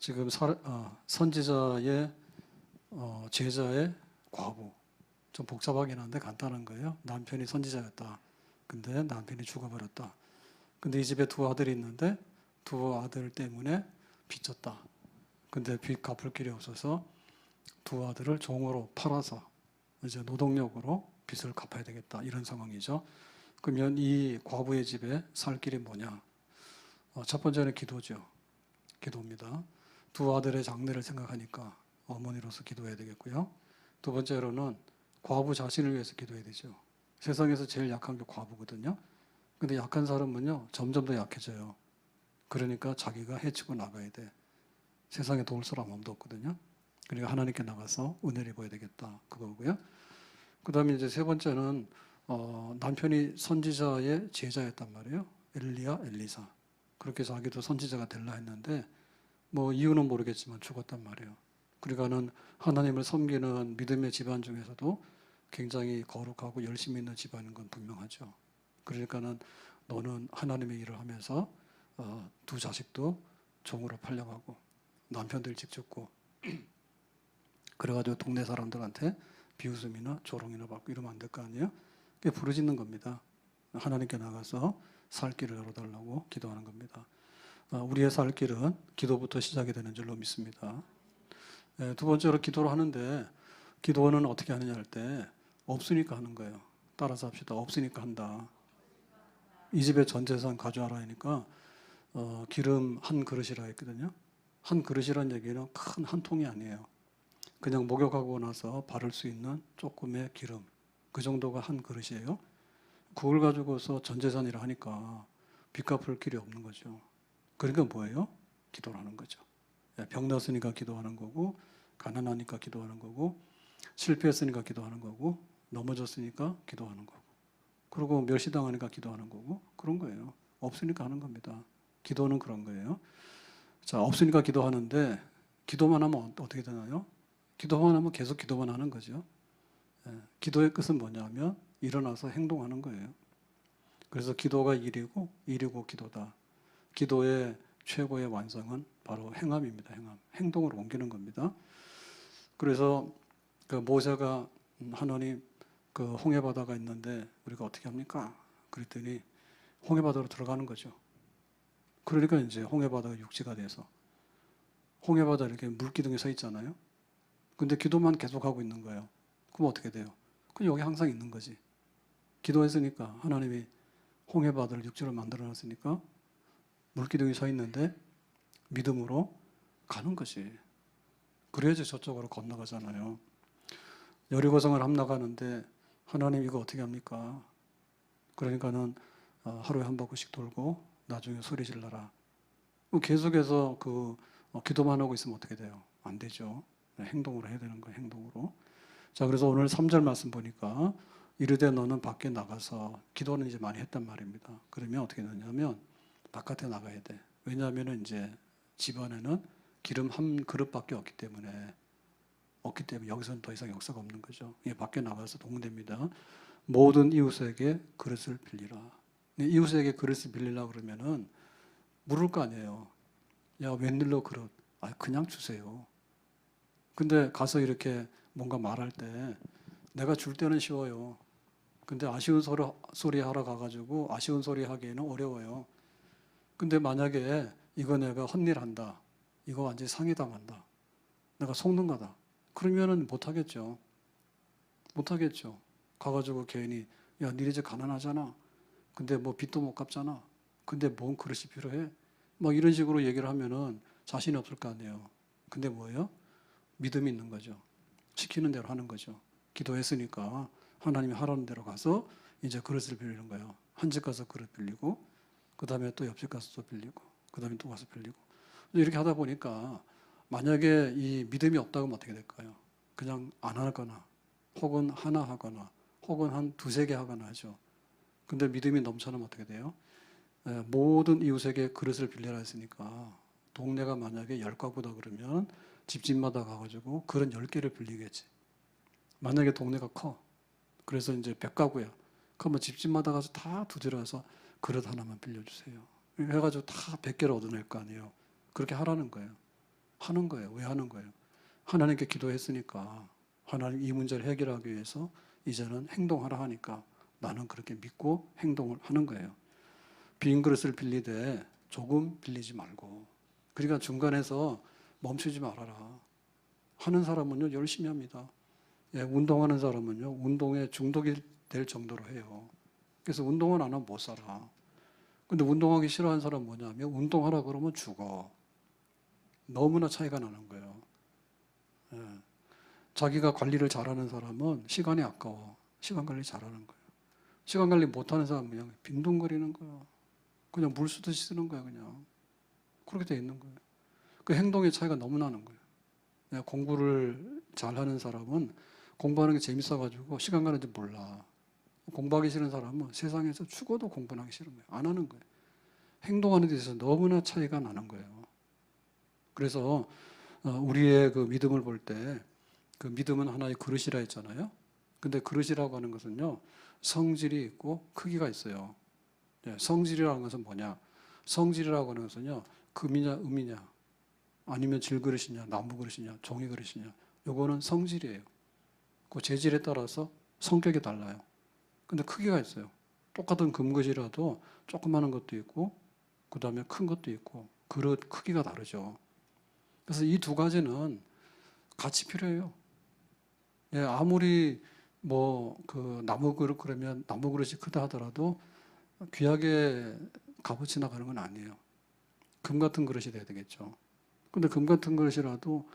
지금 선지자의 제자의 과부. 좀 복잡하긴 한데 간단한 거예요. 남편이 선지자였다. 근데 남편이 죽어버렸다. 근데 이 집에 두 아들이 있는데 두 아들 때문에 빚졌다. 근데 빚 갚을 길이 없어서 두 아들을 종으로 팔아서 이제 노동력으로 빚을 갚아야 되겠다. 이런 상황이죠. 그러면 이 과부의 집에 살 길이 뭐냐? 첫 번째는 기도죠. 기도입니다. 두 아들의 장래를 생각하니까 어머니로서 기도해야 되겠고요. 두 번째로는 과부 자신을 위해서 기도해야 되죠. 세상에서 제일 약한 게 과부거든요. 근데 약한 사람은요, 점점 더 약해져요. 그러니까 자기가 해치고 나가야 돼. 세상에 도울 사람 아무도 없거든요. 그러니까 하나님께 나가서 은혜를 입어야 되겠다. 그거고요. 그 다음에 이제 세 번째는, 남편이 선지자의 제자였단 말이에요. 엘리야, 엘리사. 그렇게 자기도 선지자가 될라 했는데, 뭐 이유는 모르겠지만 죽었단 말이에요. 그러니까는 하나님을 섬기는 믿음의 집안 중에서도 굉장히 거룩하고 열심히 있는 집안인 건 분명하죠. 그러니까는 너는 하나님의 일을 하면서 두 자식도 종으로 팔려가고 남편도 일찍 죽고 그래가지고 동네 사람들한테 비웃음이나 조롱이나 받고 이러면 안 될 거 아니에요? 그게 부르짖는 겁니다. 하나님께 나가서 살 길을 열어달라고 기도하는 겁니다. 우리의 살 길은 기도부터 시작이 되는 줄로 믿습니다. 두 번째로 기도를 하는데 기도는 어떻게 하느냐 할 때 없으니까 하는 거예요. 따라서 합시다. 없으니까 한다. 이 집에 전 재산 가져와라 하니까 기름 한 그릇이라 했거든요. 한 그릇이란 얘기는 큰 한 통이 아니에요. 그냥 목욕하고 나서 바를 수 있는 조금의 기름. 그 정도가 한 그릇이에요. 그걸 가지고서 전 재산이라 하니까 빚 갚을 길이 없는 거죠. 그러니까 뭐예요? 기도를 하는 거죠. 병 났으니까 기도하는 거고, 가난하니까 기도하는 거고, 실패했으니까 기도하는 거고, 넘어졌으니까 기도하는 거고, 그리고 멸시당하니까 기도하는 거고, 그런 거예요. 없으니까 하는 겁니다. 기도는 그런 거예요. 자, 없으니까 기도하는데, 기도만 하면 어떻게 되나요? 기도만 하면 계속 기도만 하는 거죠. 기도의 끝은 뭐냐면, 일어나서 행동하는 거예요. 그래서 기도가 일이고, 일이고 기도다. 기도의 최고의 완성은 바로 행함입니다. 행함. 행동으로 옮기는 겁니다. 그래서 그 모세가 하나님 그 홍해바다가 있는데 우리가 어떻게 합니까? 그랬더니 홍해바다로 들어가는 거죠. 그러니까 이제 홍해바다가 육지가 돼서 홍해바다 이렇게 물기둥에 서 있잖아요. 근데 기도만 계속하고 있는 거예요. 그럼 어떻게 돼요? 그럼 여기 항상 있는 거지. 기도했으니까 하나님이 홍해바다를 육지로 만들어 놨으니까 물기둥이 서 있는데 믿음으로 가는 것이. 그래야지 저쪽으로 건너가잖아요. 여리고성을 함나가는데 하나님 이거 어떻게 합니까? 그러니까는 하루에 한 바퀴씩 돌고 나중에 소리 질러라. 계속해서 기도만 하고 있으면 어떻게 돼요? 안 되죠. 행동으로 해야 되는 거예요. 행동으로. 자, 그래서 오늘 3절 말씀 보니까 이르되 너는 밖에 나가서 기도는 이제 많이 했단 말입니다. 그러면 어떻게 되냐면 바깥에 나가야 돼. 왜냐하면 이제 집안에는 기름 한 그릇밖에 없기 때문에 여기서는 더 이상 역사가 없는 거죠. 밖에 나가서 동됩니다. 모든 이웃에게 그릇을 빌리라. 이웃에게 그릇을 빌리려고 그러면은 물을 거 아니에요. 야, 웬일로 그릇? 그냥 주세요. 근데 가서 이렇게 뭔가 말할 때 내가 줄 때는 쉬워요. 근데 아쉬운 소리 하러 가가지고 아쉬운 소리 하기에는 어려워요. 근데 만약에 이거 내가 헛일한다. 이거 완전히 상해당한다. 내가 속는 거다. 그러면은 못하겠죠. 못하겠죠. 가가지고 괜히 야, 니네 집 가난하잖아. 근데 뭐 빚도 못 갚잖아. 근데 뭔 그릇이 필요해? 막 이런 식으로 얘기를 하면은 자신이 없을 거 아니에요. 근데 뭐예요? 믿음이 있는 거죠. 시키는 대로 하는 거죠. 기도했으니까 하나님이 하라는 대로 가서 이제 그릇을 빌리는 거예요. 한 집 가서 그릇 빌리고 그 다음에 또 옆집 가서 또 빌리고 그 다음에 또 가서 빌리고 이렇게 하다 보니까 만약에 이 믿음이 없다고 하면 어떻게 될까요? 그냥 안 하거나 혹은 하나 하거나 혹은 한 두세 개 하거나 하죠. 근데 믿음이 넘쳐나면 어떻게 돼요? 모든 이웃에게 그릇을 빌려라 했으니까 동네가 만약에 10가구다 그러면 집집마다 가가지고 그릇 10개를 빌리겠지. 만약에 동네가 커. 그래서 이제 100가구야. 그러면 집집마다 가서 다 두드려서 그릇 하나만 빌려주세요. 해가지고 다 100개를 얻어낼 거 아니에요. 그렇게 하라는 거예요. 하는 거예요. 왜 하는 거예요? 하나님께 기도했으니까 하나님 이 문제를 해결하기 위해서 이제는 행동하라 하니까 나는 그렇게 믿고 행동을 하는 거예요. 빈 그릇을 빌리되 조금 빌리지 말고. 그러니까 중간에서 멈추지 말아라. 하는 사람은요 열심히 합니다. 예, 운동하는 사람은요 운동에 중독이 될 정도로 해요. 그래서 운동을 안 하면 못 살아. 근데 운동하기 싫어하는 사람은 뭐냐면 운동하라 그러면 죽어. 너무나 차이가 나는 거예요. 예. 자기가 관리를 잘하는 사람은 시간이 아까워. 시간 관리 잘하는 거예요. 시간 관리 못하는 사람은 그냥 빈둥거리는 거야. 그냥 물 쓰듯이 쓰는 거야 그냥. 그렇게 돼 있는 거예요. 그 행동의 차이가 너무 나는 거예요. 예, 공부를 잘하는 사람은 공부하는 게 재밌어가지고 시간 가는지 몰라. 공부하기 싫은 사람은 세상에서 죽어도 공부는 하기 싫은 거예요. 안 하는 거예요. 행동하는 데 있어서 너무나 차이가 나는 거예요. 그래서 우리의 그 믿음을 볼 때 그 믿음은 하나의 그릇이라 했잖아요. 근데 그릇이라고 하는 것은요 성질이 있고 크기가 있어요. 예, 성질이라는 것은 뭐냐? 성질이라고 하는 것은요 금이냐 음이냐 아니면 질그릇이냐 나무 그릇이냐 종이 그릇이냐 요거는 성질이에요. 그 재질에 따라서 성격이 달라요. 근데 크기가 있어요. 똑같은 금그릇이라도 조그마한 것도 있고 그 다음에 큰 것도 있고 그릇 크기가 다르죠. 그래서 이 두 가지는 같이 필요해요. 예, 아무리 뭐 그 나무 그릇 그러면 나무 그릇이 크다 하더라도 귀하게 값어치 나가는 건 아니에요. 금 같은 그릇이 돼야 되겠죠. 근데 금 같은 그릇이라도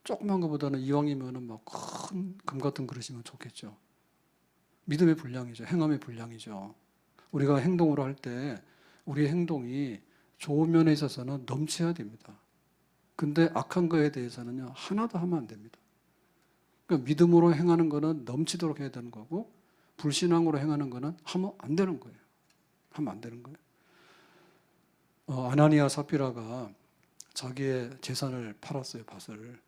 조그만 것보다는 이왕이면은 막 큰 금 같은 그릇이면 좋겠죠. 믿음의 분량이죠. 행함의 분량이죠. 우리가 행동으로 할 때 우리의 행동이 좋은 면에 있어서는 넘쳐야 됩니다. 근데 악한 거에 대해서는요 하나도 하면 안 됩니다. 그러니까 믿음으로 행하는 거는 넘치도록 해야 되는 거고 불신앙으로 행하는 거는 하면 안 되는 거예요. 하면 안 되는 거예요. 아나니아 삽비라가 자기의 재산을 팔았어요. 밭을.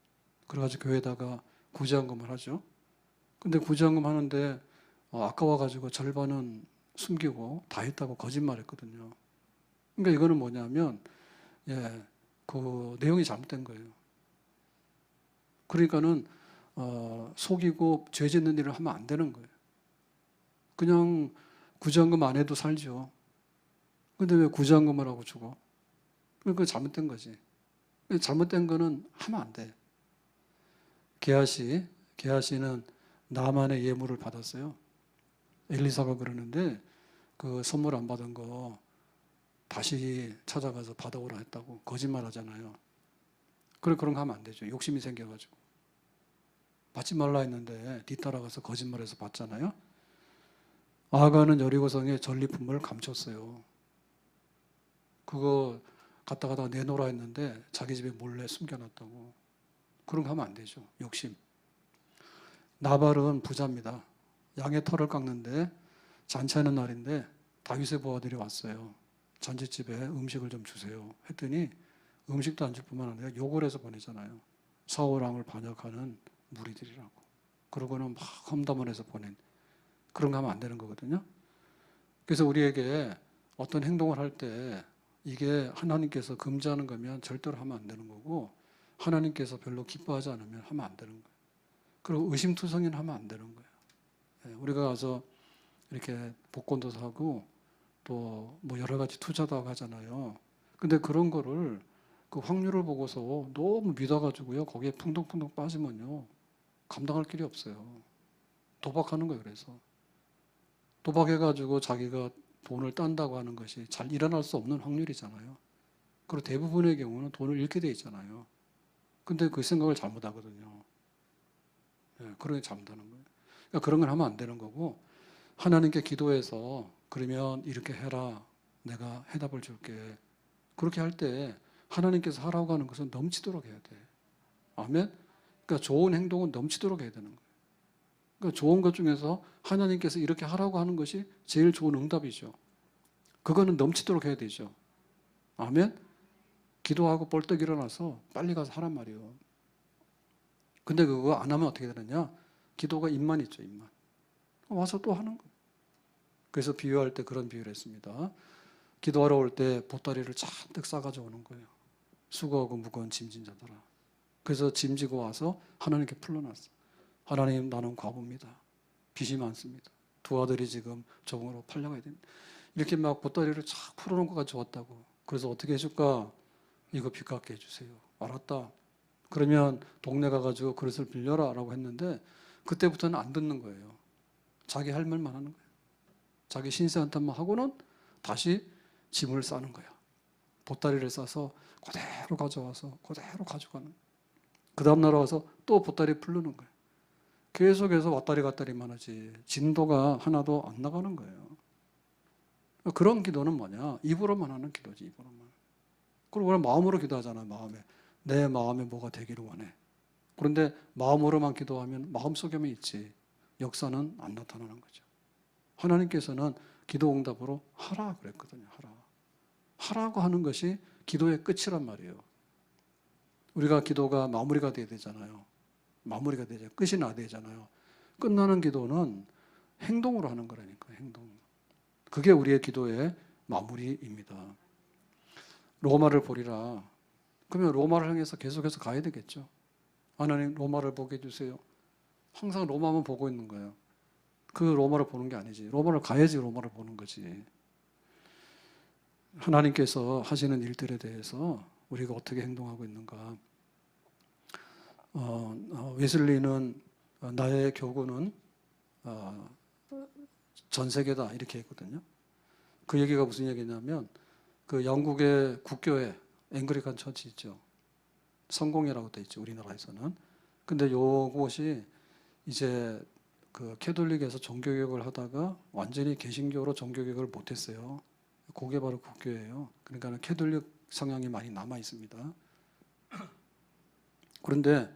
그래가지고 교회에다가 구제한금을 하죠. 근데 구제한금 하는데 아까워가지고 절반은 숨기고 다 했다고 거짓말했거든요. 그러니까 이거는 뭐냐면 예, 그 내용이 잘못된 거예요. 그러니까는 속이고 죄 짓는 일을 하면 안 되는 거예요. 그냥 구제한금 안 해도 살죠. 근데 왜 구제한금을 하고 죽어? 그거 잘못된 거지. 잘못된 거는 하면 안 돼. 게하시는 나만의 예물을 받았어요. 엘리사가 그러는데 그 선물 안 받은 거 다시 찾아가서 받아오라 했다고 거짓말 하잖아요. 그런 거 하면 안 되죠. 욕심이 생겨가지고. 받지 말라 했는데 뒤따라가서 거짓말해서 받잖아요. 아하가는 여리고성에 전리품을 감췄어요. 그거 갖다가 내놓으라 했는데 자기 집에 몰래 숨겨놨다고. 그런 거 하면 안 되죠. 욕심. 나발은 부자입니다. 양의 털을 깎는데 잔치하는 날인데 다윗의 부하들이 왔어요. 잔치집에 음식을 좀 주세요. 했더니 음식도 안 줄 뿐만 아니라 욕을 해서 보내잖아요. 사울 왕을 반역하는 무리들이라고. 그러고는 막 험담을 해서 보낸. 그런 거 하면 안 되는 거거든요. 그래서 우리에게 어떤 행동을 할 때 이게 하나님께서 금지하는 거면 절대로 하면 안 되는 거고 하나님께서 별로 기뻐하지 않으면 하면 안 되는 거예요. 그리고 의심투성이는 하면 안 되는 거예요. 우리가 가서 이렇게 복권도 사고 또 뭐 여러 가지 투자도 하고 하잖아요. 근데 그런 거를 그 확률을 보고서 너무 믿어가지고요. 거기에 풍덩풍덩 빠지면요. 감당할 길이 없어요. 도박하는 거예요. 그래서. 도박해가지고 자기가 돈을 딴다고 하는 것이 잘 일어날 수 없는 확률이잖아요. 그리고 대부분의 경우는 돈을 잃게 돼 있잖아요. 근데 그 생각을 잘못하거든요. 예, 그런 게 잘못하는 거예요. 그러니까 그런 걸 하면 안 되는 거고 하나님께 기도해서 그러면 이렇게 해라. 내가 해답을 줄게. 그렇게 할 때 하나님께서 하라고 하는 것은 넘치도록 해야 돼. 아멘? 그러니까 좋은 행동은 넘치도록 해야 되는 거예요. 그러니까 좋은 것 중에서 하나님께서 이렇게 하라고 하는 것이 제일 좋은 응답이죠. 그거는 넘치도록 해야 되죠. 아멘? 기도하고 벌떡 일어나서 빨리 가서 하란 말이에요. 근데 그거 안 하면 어떻게 되느냐? 기도가 입만 있죠, 입만. 와서 또 하는 거예요. 그래서 비유할 때 그런 비유를 했습니다. 기도하러 올 때 보따리를 잔뜩 싸가지고 오는 거예요. 수고하고 무거운 짐진 자들아. 그래서 짐지고 와서 하나님께 풀러놨어. 하나님, 나는 과부입니다. 빚이 많습니다. 두 아들이 지금 적응으로 팔려가야 됩니다. 이렇게 막 보따리를 쫙 풀어놓은 거가 좋았다고. 그래서 어떻게 해줄까? 이거 빚 갚게 해주세요. 알았다. 그러면 동네 가가지고 그릇을 빌려라 라고 했는데 그때부터는 안 듣는 거예요. 자기 할 말만 하는 거예요. 자기 신세한탄만 하고는 다시 짐을 싸는 거야. 보따리를 싸서 그대로 가져와서 그대로 가져가는 거예요. 그 다음날 와서 또 보따리 풀르는 거예요. 계속해서 왔다리 갔다리만 하지 진도가 하나도 안 나가는 거예요. 그런 기도는 뭐냐? 입으로만 하는 기도지, 입으로만. 그리고 우리는 마음으로 기도하잖아, 마음에. 내 마음에 뭐가 되기를 원해. 그런데 마음으로만 기도하면 마음속에만 있지 역사는 안 나타나는 거죠. 하나님께서는 기도 응답으로 하라 그랬거든요. 하라. 하라고 하는 것이 기도의 끝이란 말이에요. 우리가 기도가 마무리가 돼야 되잖아요. 마무리가 되죠. 끝이 나야 되잖아요. 끝나는 기도는 행동으로 하는 거라니까, 행동. 그게 우리의 기도의 마무리입니다. 로마를 보리라. 그러면 로마를 향해서 계속해서 가야 되겠죠. 하나님, 로마를 보게 해주세요. 항상 로마만 보고 있는 거예요. 그 로마를 보는 게 아니지. 로마를 가야지 로마를 보는 거지. 하나님께서 하시는 일들에 대해서 우리가 어떻게 행동하고 있는가. 웨슬리는 나의 교구는 전 세계다 이렇게 했거든요. 그 얘기가 무슨 얘기냐면 그 영국의 국교회 앵글리칸 처치 있죠. 성공회라고 돼 있죠. 우리나라에서는. 근데 요것이 이제 그 캐톨릭에서 종교개혁을 하다가 완전히 개신교로 종교개혁을 못했어요. 그게 바로 국교예요. 그러니까 캐톨릭 성향이 많이 남아 있습니다. 그런데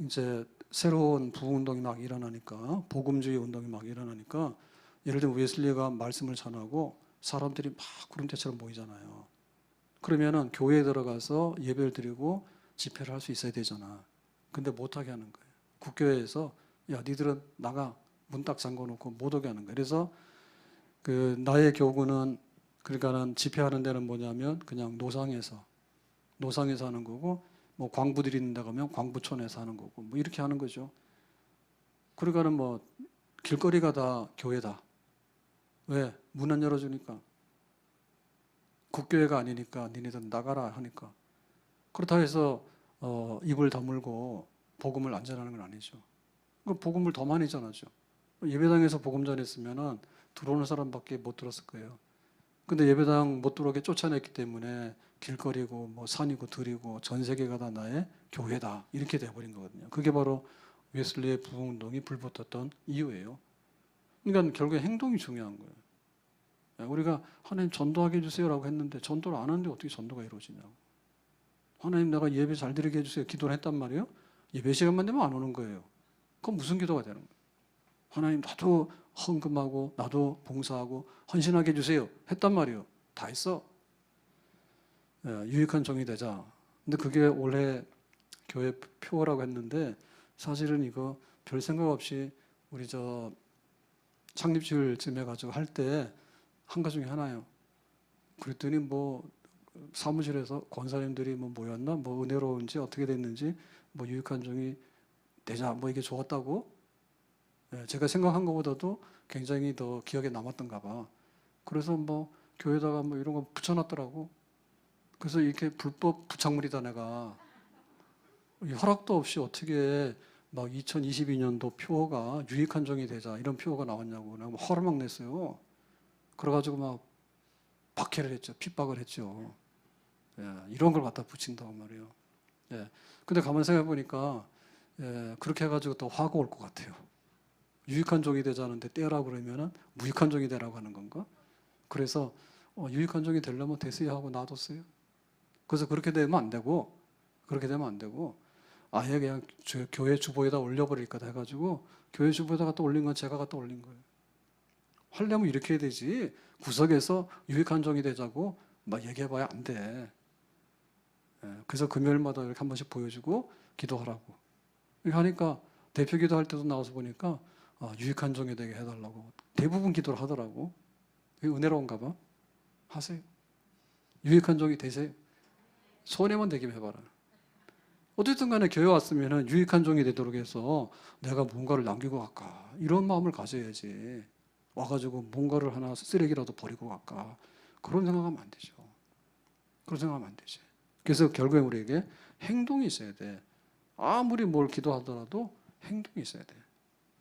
이제 새로운 부흥운동이 막 일어나니까, 복음주의 운동이 막 일어나니까, 예를 들면 웨슬리가 말씀을 전하고 사람들이 막 구름대처럼 모이잖아요. 그러면은 교회에 들어가서 예배를 드리고 집회를 할 수 있어야 되잖아. 근데 못하게 하는 거예요. 국교회에서 야, 니들은 나가, 문 딱 잠궈놓고 못 오게 하는 거예요. 그래서 그 나의 교구는, 그러니까는 집회하는 데는 뭐냐면 그냥 노상에서 하는 거고, 뭐 광부 드리는 데 가면 광부촌에서 하는 거고, 뭐 이렇게 하는 거죠. 그러니까는 뭐 길거리가 다 교회다. 왜? 문 안 열어주니까. 국교회가 아니니까 니네들 나가라 하니까. 그렇다고 해서 입을 다물고 복음을 안 전하는 건 아니죠. 복음을 더 많이 전하죠. 예배당에서 복음 전했으면은 들어오는 사람밖에 못 들었을 거예요. 근데 예배당 못 들어오게 쫓아냈기 때문에 길거리고 뭐 산이고 들이고 전 세계가 다 나의 교회다 이렇게 돼버린 거거든요. 그게 바로 웨슬리의 부흥운동이 불붙었던 이유예요. 그러니까 결국에 행동이 중요한 거예요. 우리가 하나님 전도하게 해주세요라고 했는데 전도를 안 하는데 어떻게 전도가 이루어지냐고. 하나님, 내가 예배 잘 드리게 해주세요. 기도를 했단 말이에요. 예배 시간만 되면 안 오는 거예요. 그럼 무슨 기도가 되는 거예요? 하나님, 나도 헌금하고 나도 봉사하고 헌신하게 해주세요 했단 말이에요. 다 했어. 유익한 종이 되자. 근데 그게 올해 교회 표어라고 했는데 사실은 이거 별 생각 없이 우리 저 창립주일쯤 해가지고 할 때 한 거 중에 하나예요. 그랬더니 뭐 사무실에서 권사님들이 뭐 모였나, 뭐 은혜로운지 어떻게 됐는지, 뭐 유익한 종이 되자, 뭐 이게 좋았다고. 제가 생각한 것보다도 굉장히 더 기억에 남았던가 봐. 그래서 뭐 교회에다가 뭐 이런 거 붙여놨더라고. 그래서 이렇게 불법 부착물이다 내가. 허락도 없이 어떻게 막 2022년도 표어가 유익한 종이 되자 이런 표어가 나왔냐고 내가 화를 막 냈어요. 그래가지고 막 박해를 했죠. 핍박을 했죠. 이런 걸 갖다 붙인다고 말이에요. 근데 가만히 생각해 보니까 그렇게 해가지고 더 화가 올 것 같아요. 유익한 종이 되자는데 떼라고 그러면은 무익한 종이 되라고 하는 건가? 그래서 유익한 종이 되려면 되세요 하고 놔뒀어요. 그래서 그렇게 되면 안 되고 아예 그냥 교회 주보에다 올려버릴까 해가지고 교회 주보에다 갖다 올린 건 제가 갖다 올린 거예요. 하려면 이렇게 해야 되지. 구석에서 유익한 종이 되자고 막 얘기해봐야 안 돼. 그래서 금요일마다 이렇게 한 번씩 보여주고 기도하라고. 이렇게 하니까 대표 기도할 때도 나와서 보니까 유익한 종이 되게 해달라고 대부분 기도를 하더라고. 이게 은혜로운가 봐. 하세요. 유익한 종이 되세요. 손해만 되게 해봐라. 어쨌든 간에 교회 왔으면 유익한 종이 되도록 해서 내가 뭔가를 남기고 갈까 이런 마음을 가져야지. 와가지고 뭔가를 하나 쓰레기라도 버리고 갈까 그런 생각하면 안 되죠. 그런 생각하면 안 되지. 그래서 결국에 우리에게 행동이 있어야 돼. 아무리 뭘 기도하더라도 행동이 있어야 돼.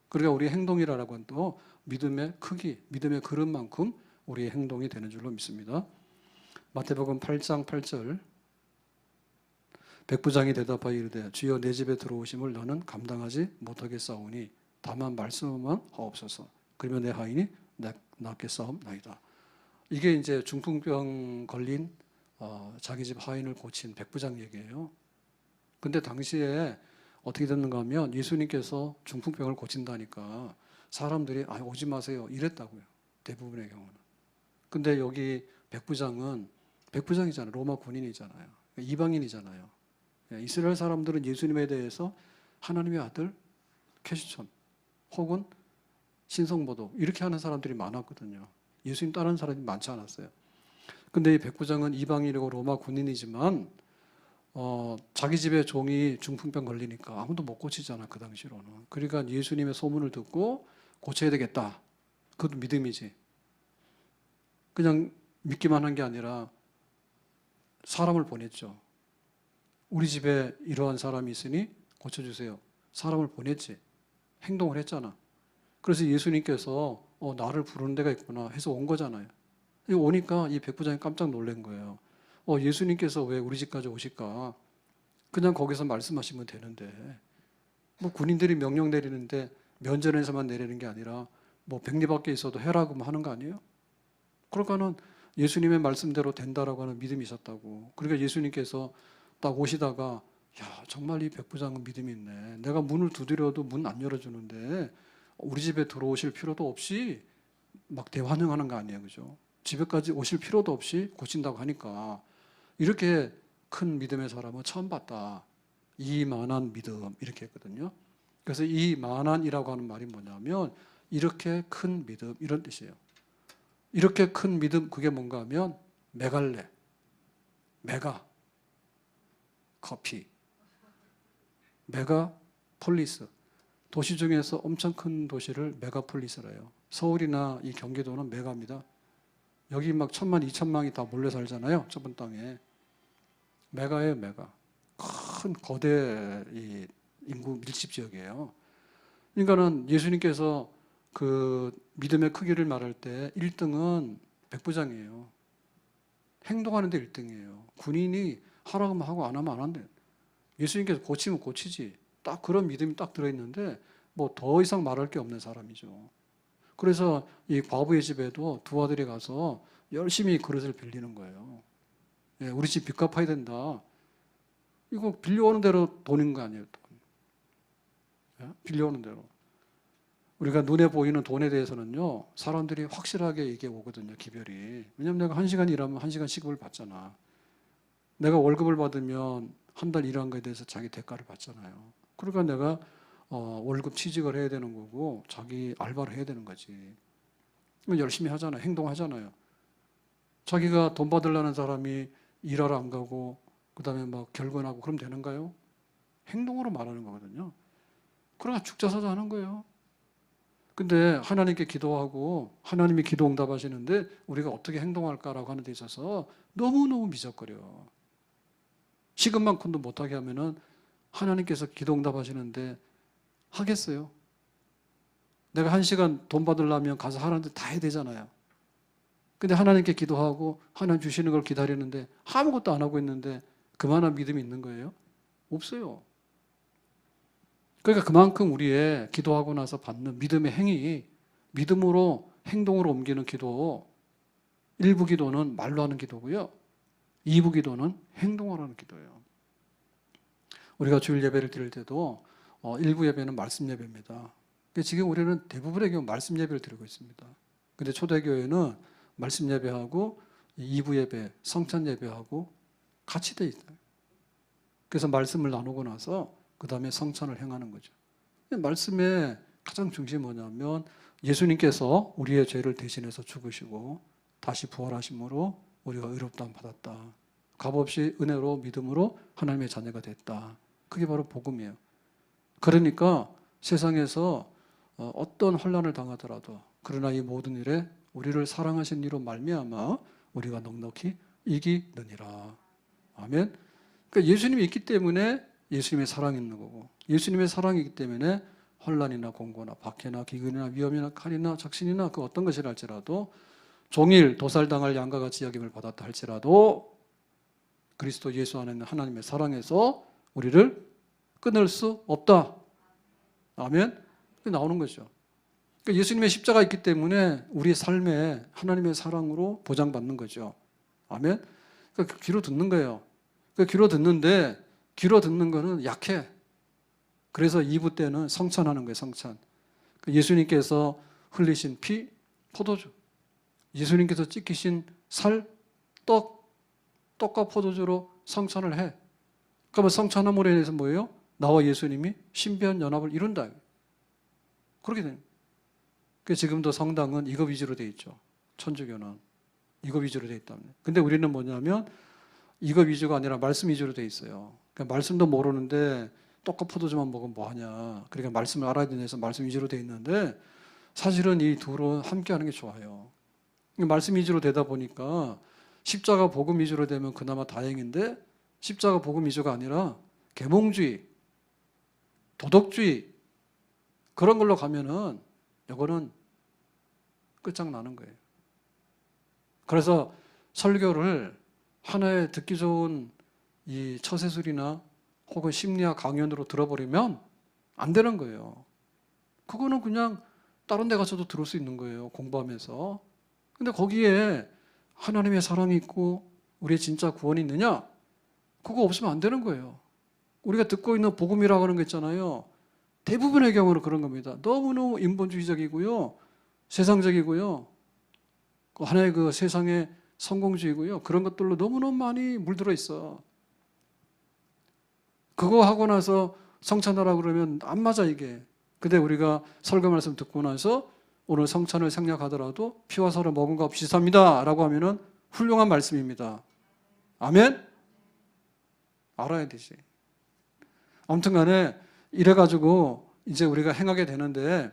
그러니까 우리의 행동이라고 하는 또 믿음의 크기, 믿음의 그릇만큼 우리의 행동이 되는 줄로 믿습니다. 마태복음 8장 8절 백부장이 대답하여 이르되 주여 내 집에 들어오심을 너는 감당하지 못하겠사오니 다만 말씀만 하옵소서. 그러면 내 하인이 낫게 싸움나이다. 이게 이제 중풍병 걸린 자기 집 하인을 고친 백부장 얘기예요. 근데 당시에 어떻게 됐는가 하면 예수님께서 중풍병을 고친다니까 사람들이 오지 마세요 이랬다고요. 대부분의 경우는. 근데 여기 백부장이잖아요. 로마 군인이잖아요. 이방인이잖아요. 이스라엘 사람들은 예수님에 대해서 하나님의 아들 캐시촌 혹은 신성모독 이렇게 하는 사람들이 많았거든요. 예수님 따르는 사람이 많지 않았어요. 근데 이 백부장은 이방인이고 로마 군인이지만 자기 집에 종이 중풍병 걸리니까 아무도 못 고치잖아 그 당시로는. 그러니까 예수님의 소문을 듣고 고쳐야 되겠다. 그것도 믿음이지. 그냥 믿기만 한 게 아니라 사람을 보냈죠. 우리 집에 이러한 사람이 있으니 고쳐주세요. 사람을 보냈지. 행동을 했잖아. 그래서 예수님께서 나를 부르는 데가 있구나 해서 온 거잖아요. 오니까 이 백부장이 깜짝 놀란 거예요. 예수님께서 왜 우리 집까지 오실까? 그냥 거기서 말씀하시면 되는데 뭐 군인들이 명령 내리는데 면전에서만 내리는 게 아니라 뭐 백리 밖에 있어도 해라고 하는 거 아니에요? 그러니까는 예수님의 말씀대로 된다라고 하는 믿음이 있었다고. 그러니까 예수님께서 딱 오시다가 야 정말 이 백부장은 믿음이 있네. 내가 문을 두드려도 문 안 열어주는데 우리 집에 들어오실 필요도 없이 막 대환영하는 거 아니에요, 그죠? 집에까지 오실 필요도 없이 고친다고 하니까 이렇게 큰 믿음의 사람은 처음 봤다. 이만한 믿음 이렇게 했거든요. 그래서 이만한이라고 하는 말이 뭐냐면 이렇게 큰 믿음 이런 뜻이에요. 이렇게 큰 믿음 그게 뭔가 하면 메갈레, 메가, 커피, 메가폴리스. 도시 중에서 엄청 큰 도시를 메가폴리스래요. 서울이나 이 경기도는 메가입니다. 여기 막 1,000만, 2,000만이 다 몰려 살잖아요. 좁은 땅에. 메가예요, 메가. 큰 거대 이 인구 밀집 지역이에요. 그러니까는 예수님께서 그 믿음의 크기를 말할 때 1등은 백부장이에요. 행동하는 데 1등이에요. 군인이 하라고 하면 하고 안 하면 안 한대. 예수님께서 고치면 고치지. 딱 그런 믿음이 딱 들어있는데 뭐 더 이상 말할 게 없는 사람이죠. 그래서 이 과부의 집에도 두 아들이 가서 열심히 그릇을 빌리는 거예요. 예, 우리 집 빚 갚아야 된다. 이거 빌려오는 대로 돈인 거 아니에요. 돈. 예? 빌려오는 대로. 우리가 눈에 보이는 돈에 대해서는요. 사람들이 확실하게 이게 오거든요. 기별이. 왜냐하면 내가 1시간 일하면 1시간 시급을 받잖아. 내가 월급을 받으면 한 달 일한 거에 대해서 자기 대가를 받잖아요. 그러니까 내가 월급 취직을 해야 되는 거고 자기 알바를 해야 되는 거지. 열심히 하잖아요. 행동하잖아요. 자기가 돈 받으려는 사람이 일하러 안 가고 그다음에 막 결근하고 그럼 되는가요? 행동으로 말하는 거거든요. 그러나 죽자사자 하는 거예요. 근데 하나님께 기도하고 하나님이 기도 응답하시는데 우리가 어떻게 행동할까라고 하는 데 있어서 너무너무 미적거려. 시급만큼도 못하게 하면은 하나님께서 기도 응답하시는데 하겠어요? 내가 1시간 돈 받으려면 가서 하나님한테 다 해야 되잖아요. 근데 하나님께 기도하고 하나님 주시는 걸 기다리는데 아무것도 안 하고 있는데 그만한 믿음이 있는 거예요? 없어요. 그러니까 그만큼 우리의 기도하고 나서 받는 믿음의 행위, 믿음으로 행동으로 옮기는 기도, 1부 기도는 말로 하는 기도고요. 2부 기도는 행동으로 하는 기도예요. 우리가 주일 예배를 드릴 때도 1부 예배는 말씀 예배입니다. 지금 우리는 대부분의 경우 말씀 예배를 드리고 있습니다. 근데 초대교회는 말씀 예배하고 2부 예배, 성찬 예배하고 같이 돼 있어요. 그래서 말씀을 나누고 나서 그 다음에 성찬을 행하는 거죠. 말씀의 가장 중심이 뭐냐면 예수님께서 우리의 죄를 대신해서 죽으시고 다시 부활하심으로 우리가 의롭다함 받았다. 값없이 은혜로 믿음으로 하나님의 자녀가 됐다. 그게 바로 복음이에요. 그러니까 세상에서 어떤 혼란을 당하더라도 그러나 이 모든 일에 우리를 사랑하신 이로 말미암아 우리가 넉넉히 이기느니라. 아멘. 그러니까 예수님이 있기 때문에 예수님의 사랑이 있는 거고, 예수님의 사랑이기 때문에 혼란이나 공고나 박해나 기근이나 위험이나 칼이나 적신이나 그 어떤 것이라 할지라도 종일 도살당할 양과 같이 여김을 받았다 할지라도 그리스도 예수 안에 있는 하나님의 사랑에서 우리를 끊을 수 없다. 아멘. 그게 나오는 거죠. 그러니까 예수님의 십자가 있기 때문에 우리의 삶에 하나님의 사랑으로 보장받는 거죠. 아멘. 그러니까 귀로 듣는 거예요. 그 귀로 듣는데 귀로 듣는 거는 약해. 그래서 2부 때는 성찬하는 거예요. 성찬. 예수님께서 흘리신 피, 포도주. 예수님께서 찍히신 살, 떡과 포도주로 성찬을 해. 그러면 성찬함으로 인해서 뭐예요? 나와 예수님이 신비한 연합을 이룬다. 그렇게 돼요. 지금도 성당은 이거 위주로 돼 있죠. 천주교는 이거 위주로 돼 있다면. 근데 우리는 뭐냐면 이거 위주가 아니라 말씀 위주로 돼 있어요. 그러니까 말씀도 모르는데 떡과 포도주만 먹으면 뭐하냐. 그러니까 말씀을 알아야 되면서 말씀 위주로 돼 있는데 사실은 이 둘은 함께하는 게 좋아요. 말씀 위주로 되다 보니까 십자가 복음 위주로 되면 그나마 다행인데 십자가 복음 위주가 아니라 계몽주의, 도덕주의 그런 걸로 가면은 이거는 끝장나는 거예요. 그래서 설교를 하나의 듣기 좋은 이 처세술이나 혹은 심리학 강연으로 들어버리면 안 되는 거예요. 그거는 그냥 다른 데 가서도 들을 수 있는 거예요. 공부하면서. 근데 거기에 하나님의 사랑이 있고 우리의 진짜 구원이 있느냐? 그거 없으면 안 되는 거예요. 우리가 듣고 있는 복음이라고 하는 거 있잖아요. 대부분의 경우는 그런 겁니다. 너무너무 인본주의적이고요. 세상적이고요. 하나의 그 세상의 성공주의고요. 그런 것들로 너무너무 많이 물들어 있어. 그거 하고 나서 성찬하라 그러면 안 맞아 이게. 근데 우리가 설교 말씀 듣고 나서 오늘 성찬을 생략하더라도 피와 살을 먹은 것 비슷합니다 라고 하면은 훌륭한 말씀입니다. 아멘? 알아야 되지. 아무튼 간에 이래가지고 이제 우리가 행하게 되는데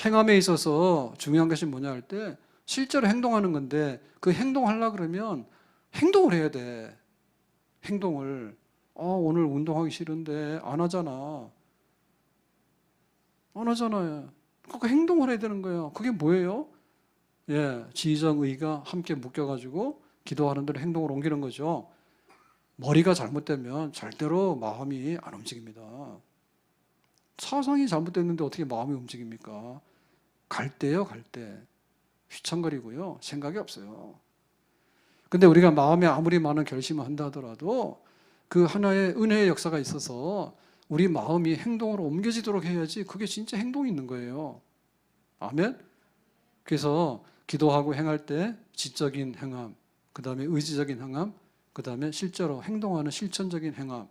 행함에 있어서 중요한 것이 뭐냐 할 때 실제로 행동하는 건데 그 행동하려고 그러면 행동을 해야 돼. 행동을. 오늘 운동하기 싫은데 안 하잖아. 안 하잖아요. 그러니까 행동을 해야 되는 거예요. 그게 뭐예요? 지정의가 함께 묶여가지고 기도하는 대로 행동을 옮기는 거죠. 머리가 잘못되면 절대로 마음이 안 움직입니다. 사상이 잘못됐는데 어떻게 마음이 움직입니까? 갈 때요, 갈 때. 휘청거리고요. 생각이 없어요. 근데 우리가 마음에 아무리 많은 결심을 한다 하더라도 그 하나의 은혜의 역사가 있어서 우리 마음이 행동으로 옮겨지도록 해야지 그게 진짜 행동이 있는 거예요. 아멘? 그래서 기도하고 행할 때 지적인 행함, 그 다음에 의지적인 행함, 그 다음에 실제로 행동하는 실천적인 행함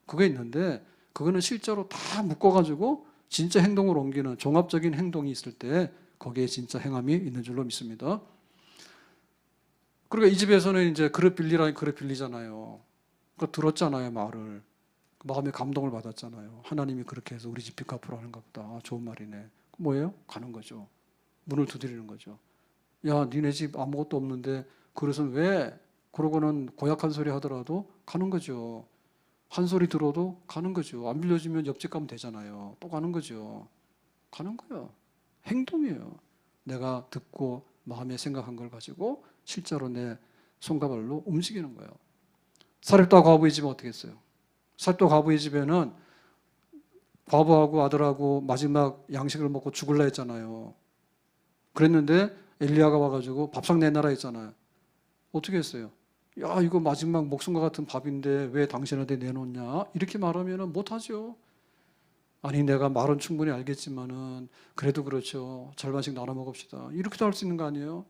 그게 있는데 그거는 실제로 다 묶어가지고 진짜 행동으로 옮기는 종합적인 행동이 있을 때 거기에 진짜 행함이 있는 줄로 믿습니다. 그러니까 이 집에서는 이제 그릇 빌리라니 그릇 빌리잖아요. 그러니까 들었잖아요, 말을. 마음에 감동을 받았잖아요. 하나님이 그렇게 해서 우리 집 빚 갚으러 하는가 보다. 좋은 말이네. 뭐예요? 가는 거죠. 문을 두드리는 거죠. 야, 니네 집 아무것도 없는데 그릇은 왜? 그러고는 고약한 소리 하더라도 가는 거죠. 한 소리 들어도 가는 거죠. 안 빌려주면 옆집 가면 되잖아요. 또 가는 거죠. 가는 거예요. 행동이에요. 내가 듣고 마음에 생각한 걸 가지고 실제로 내 손과 발로 움직이는 거예요. 사렙과 과부의 집은 어떻게 했어요? 사렙과 과부의 집에는 과부하고 아들하고 마지막 양식을 먹고 죽을라 했잖아요. 그랬는데 엘리야가 와가지고 밥상 내놔라 했잖아요. 어떻게 했어요? 야, 이거 마지막 목숨과 같은 밥인데 왜 당신한테 내놓냐? 이렇게 말하면 못하죠. 아니, 내가 말은 충분히 알겠지만은 그래도 그렇죠. 절반씩 나눠 먹읍시다. 이렇게도 할 수 있는 거 아니에요?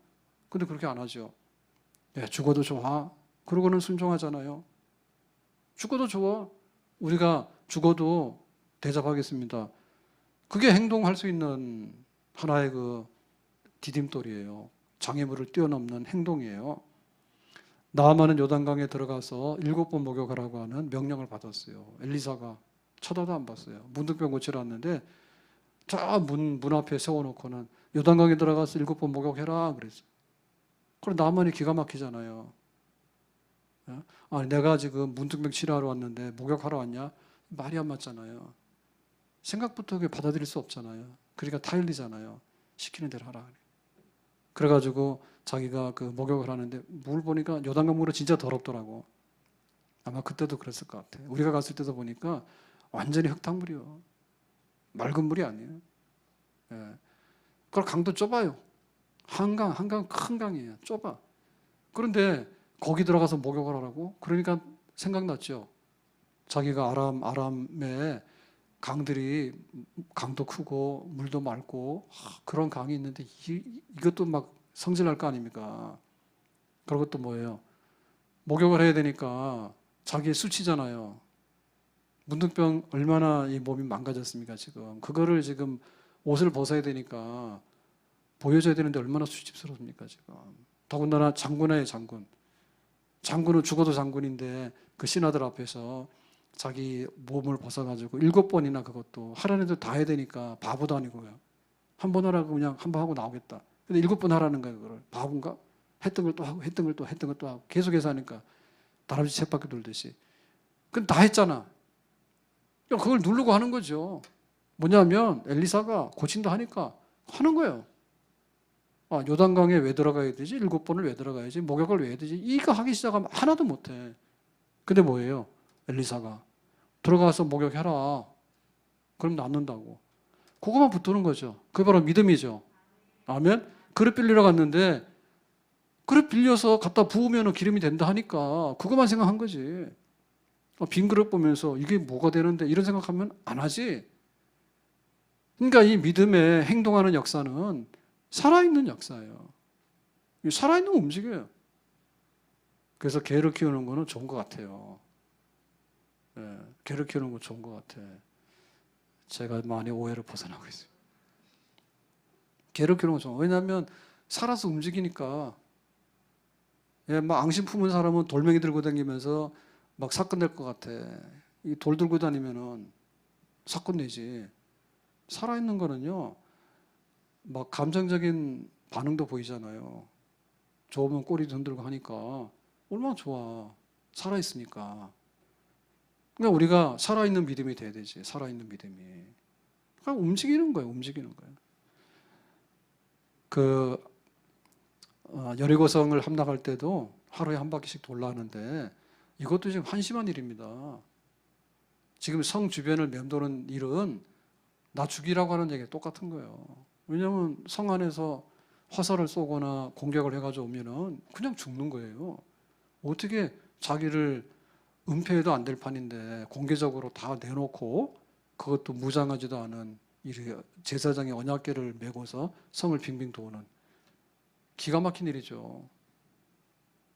근데 그렇게 안 하죠. 죽어도 좋아. 그러고는 순종하잖아요. 죽어도 좋아. 우리가 죽어도 대접하겠습니다. 그게 행동할 수 있는 하나의 그 디딤돌이에요. 장애물을 뛰어넘는 행동이에요. 나아만은 요단강에 들어가서 7번 목욕하라고 하는 명령을 받았어요. 엘리사가 쳐다도 안 봤어요. 문둥병 고치러 왔는데 저 문 앞에 세워놓고는 요단강에 들어가서 7번 목욕해라 그랬어요. 그럼 나만이 기가 막히잖아요. 아니 내가 지금 문둥병 치료하러 왔는데 목욕하러 왔냐? 말이 안 맞잖아요. 생각부터 그게 받아들일 수 없잖아요. 그러니까 타일리잖아요. 시키는 대로 하라. 그래가지고 자기가 그 목욕을 하는데 물 보니까 요단강 물은 진짜 더럽더라고. 아마 그때도 그랬을 것 같아. 우리가 갔을 때도 보니까 완전히 흙탕물이요. 맑은 물이 아니에요. 예. 그걸 강도 좁아요. 한강 큰 강이에요. 좁아. 그런데 거기 들어가서 목욕을 하라고? 그러니까 생각났죠. 자기가 아람에 강들이 강도 크고 물도 맑고 그런 강이 있는데 이것도 막 성질날 거 아닙니까? 그리고 또 뭐예요? 목욕을 해야 되니까 자기의 수치잖아요. 문둥병 얼마나 이 몸이 망가졌습니까 지금. 그거를 지금 옷을 벗어야 되니까 보여줘야 되는데 얼마나 수치스럽습니까 지금. 더군다나 장군이에요 장군. 장군은 죽어도 장군인데 그 신하들 앞에서 자기 몸을 벗어가지고 7번이나 그것도 하라는 대로 다 해야 되니까 바보도 아니고요. 한 번 하라고 그냥 한 번 하고 나오겠다. 근데 7번 하라는 거예요 그걸. 바본가? 했던 걸 또 하고 했던 걸 또 했던 걸 또 하고 계속해서 하니까 다람쥐 쳇바퀴 돌듯이. 그건 다 했잖아. 그걸 누르고 하는 거죠. 뭐냐면 엘리사가 고친다 하니까 하는 거예요. 아, 요단강에 왜 들어가야 되지? 7번을 왜 들어가야지? 목욕을 왜 해야 되지? 이거 하기 시작하면 하나도 못해. 근데 뭐예요? 엘리사가 들어가서 목욕해라. 그럼 낫는다고. 그거만 붙드는 거죠. 그게 바로 믿음이죠. 아멘? 그릇 빌리러 갔는데 그릇 빌려서 갖다 부으면 기름이 된다 하니까 그것만 생각한 거지. 빈 그릇 보면서 이게 뭐가 되는데 이런 생각하면 안 하지. 그러니까 이 믿음의 행동하는 역사는 살아있는 역사예요. 살아있는 거 움직여요. 그래서 개를 키우는 거는 좋은 것 같아요. 예, 개를 키우는 거 좋은 것 같아. 제가 많이 오해를 벗어나고 있어요. 개를 키우는 거 좋아. 왜냐하면 살아서 움직이니까. 예, 막 앙심 품은 사람은 돌멩이 들고 다니면서 막 사건 낼 것 같아. 이 돌 들고 다니면은 사건 내지. 살아있는 거는요, 막 감정적인 반응도 보이잖아요. 좋으면 꼬리도 흔들고 하니까 얼마나 좋아. 살아있으니까. 그러니까 우리가 살아있는 믿음이 돼야 되지. 살아있는 믿음이. 그냥 움직이는 거예요. 움직이는 거예요. 여리고성을 함락할 때도 하루에 한 바퀴씩 돌라는데 이것도 지금 한심한 일입니다. 지금 성 주변을 맴도는 일은 나 죽이라고 하는 얘기가 똑같은 거예요. 왜냐하면 성 안에서 화살을 쏘거나 공격을 해가지고 오면은 그냥 죽는 거예요. 어떻게 자기를 은폐해도 안 될 판인데 공개적으로 다 내놓고 그것도 무장하지도 않은 제사장의 언약궤를 메고서 성을 빙빙 도는 기가 막힌 일이죠.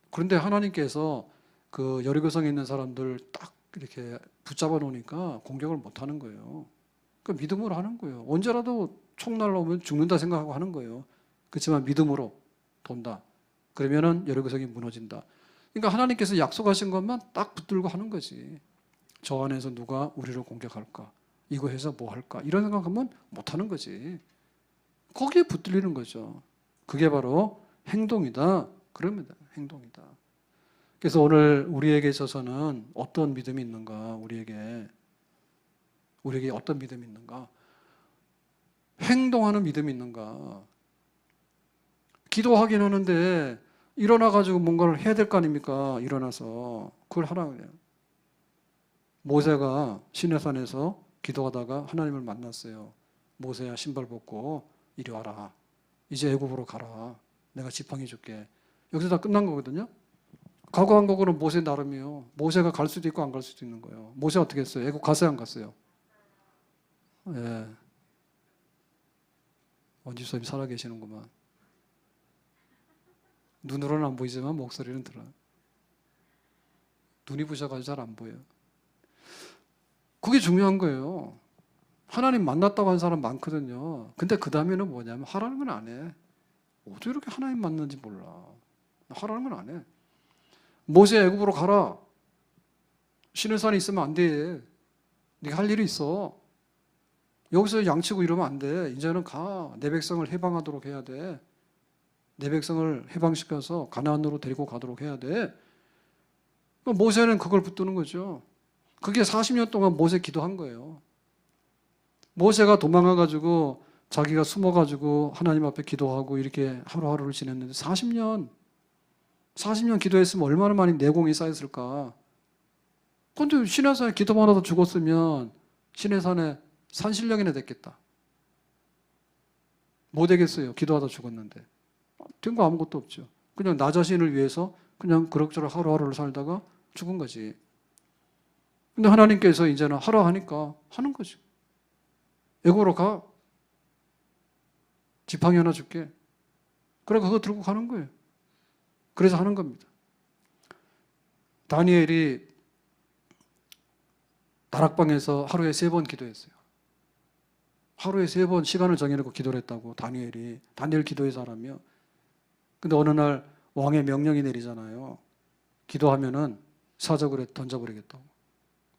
그런데 하나님께서 그 여리고성에 있는 사람들 딱 이렇게 붙잡아 놓으니까 공격을 못 하는 거예요. 그 믿음으로 하는 거예요. 언제라도 총 날라오면 죽는다 생각하고 하는 거예요. 그렇지만 믿음으로 돈다. 그러면은 여리고성이 무너진다. 그러니까 하나님께서 약속하신 것만 딱 붙들고 하는 거지. 저 안에서 누가 우리를 공격할까? 이거 해서 뭐 할까? 이런 생각하면 못 하는 거지. 거기에 붙들리는 거죠. 그게 바로 행동이다. 그럽니다. 행동이다. 그래서 오늘 우리에게 있어서는 어떤 믿음이 있는가? 우리에게 어떤 믿음이 있는가? 행동하는 믿음이 있는가? 기도하긴 하는데 일어나가지고 뭔가를 해야 될 거 아닙니까? 일어나서 그걸 하라 그래요. 모세가 시내산에서 기도하다가 하나님을 만났어요. 모세야 신발 벗고 이리 와라. 이제 애굽으로 가라. 내가 지팡이 줄게. 여기서 다 끝난 거거든요. 각오한 거고는 모세 나름이요. 모세가 갈 수도 있고 안 갈 수도 있는 거예요. 모세 어떻게 했어요? 애굽 갔어요 안 갔어요? 예. 원집사님 살아계시는구만. 눈으로는 안 보이지만 목소리는 들어요. 눈이 부셔가지고 잘 안 보여요. 그게 중요한 거예요. 하나님 만났다고 한 사람 많거든요. 근데 그 다음에는 뭐냐면 하라는 건 안 해. 어떻게 이렇게 하나님 만났는지 몰라. 하라는 건 안 해. 모세 애굽으로 가라. 시내산에 있으면 안 돼. 네가 할 일이 있어. 여기서 양치고 이러면 안 돼. 이제는 가. 내 백성을 해방하도록 해야 돼. 내 백성을 해방시켜서 가나안으로 데리고 가도록 해야 돼. 모세는 그걸 붙드는 거죠. 그게 40년 동안 모세 기도한 거예요. 모세가 도망가가지고 자기가 숨어가지고 하나님 앞에 기도하고 이렇게 하루하루를 지냈는데 40년 기도했으면 얼마나 많이 내공이 쌓였을까. 근데 시내산에 기도만 하다 죽었으면 시내산에 산신령이나 됐겠다. 뭐 되겠어요? 기도하다 죽었는데. 된 거 아무것도 없죠. 그냥 나 자신을 위해서 그냥 그럭저럭 하루하루를 살다가 죽은 거지. 근데 하나님께서 이제는 하라 하니까 하는 거죠. 애고로 가. 지팡이 하나 줄게. 그래 그거 들고 가는 거예요. 그래서 하는 겁니다. 다니엘이 다락방에서 하루에 3번 기도했어요. 하루에 3번 시간을 정해놓고 기도를 했다고. 다니엘 기도의 사람이요. 근데 어느 날 왕의 명령이 내리잖아요. 기도하면은 사적으로 던져버리겠다고.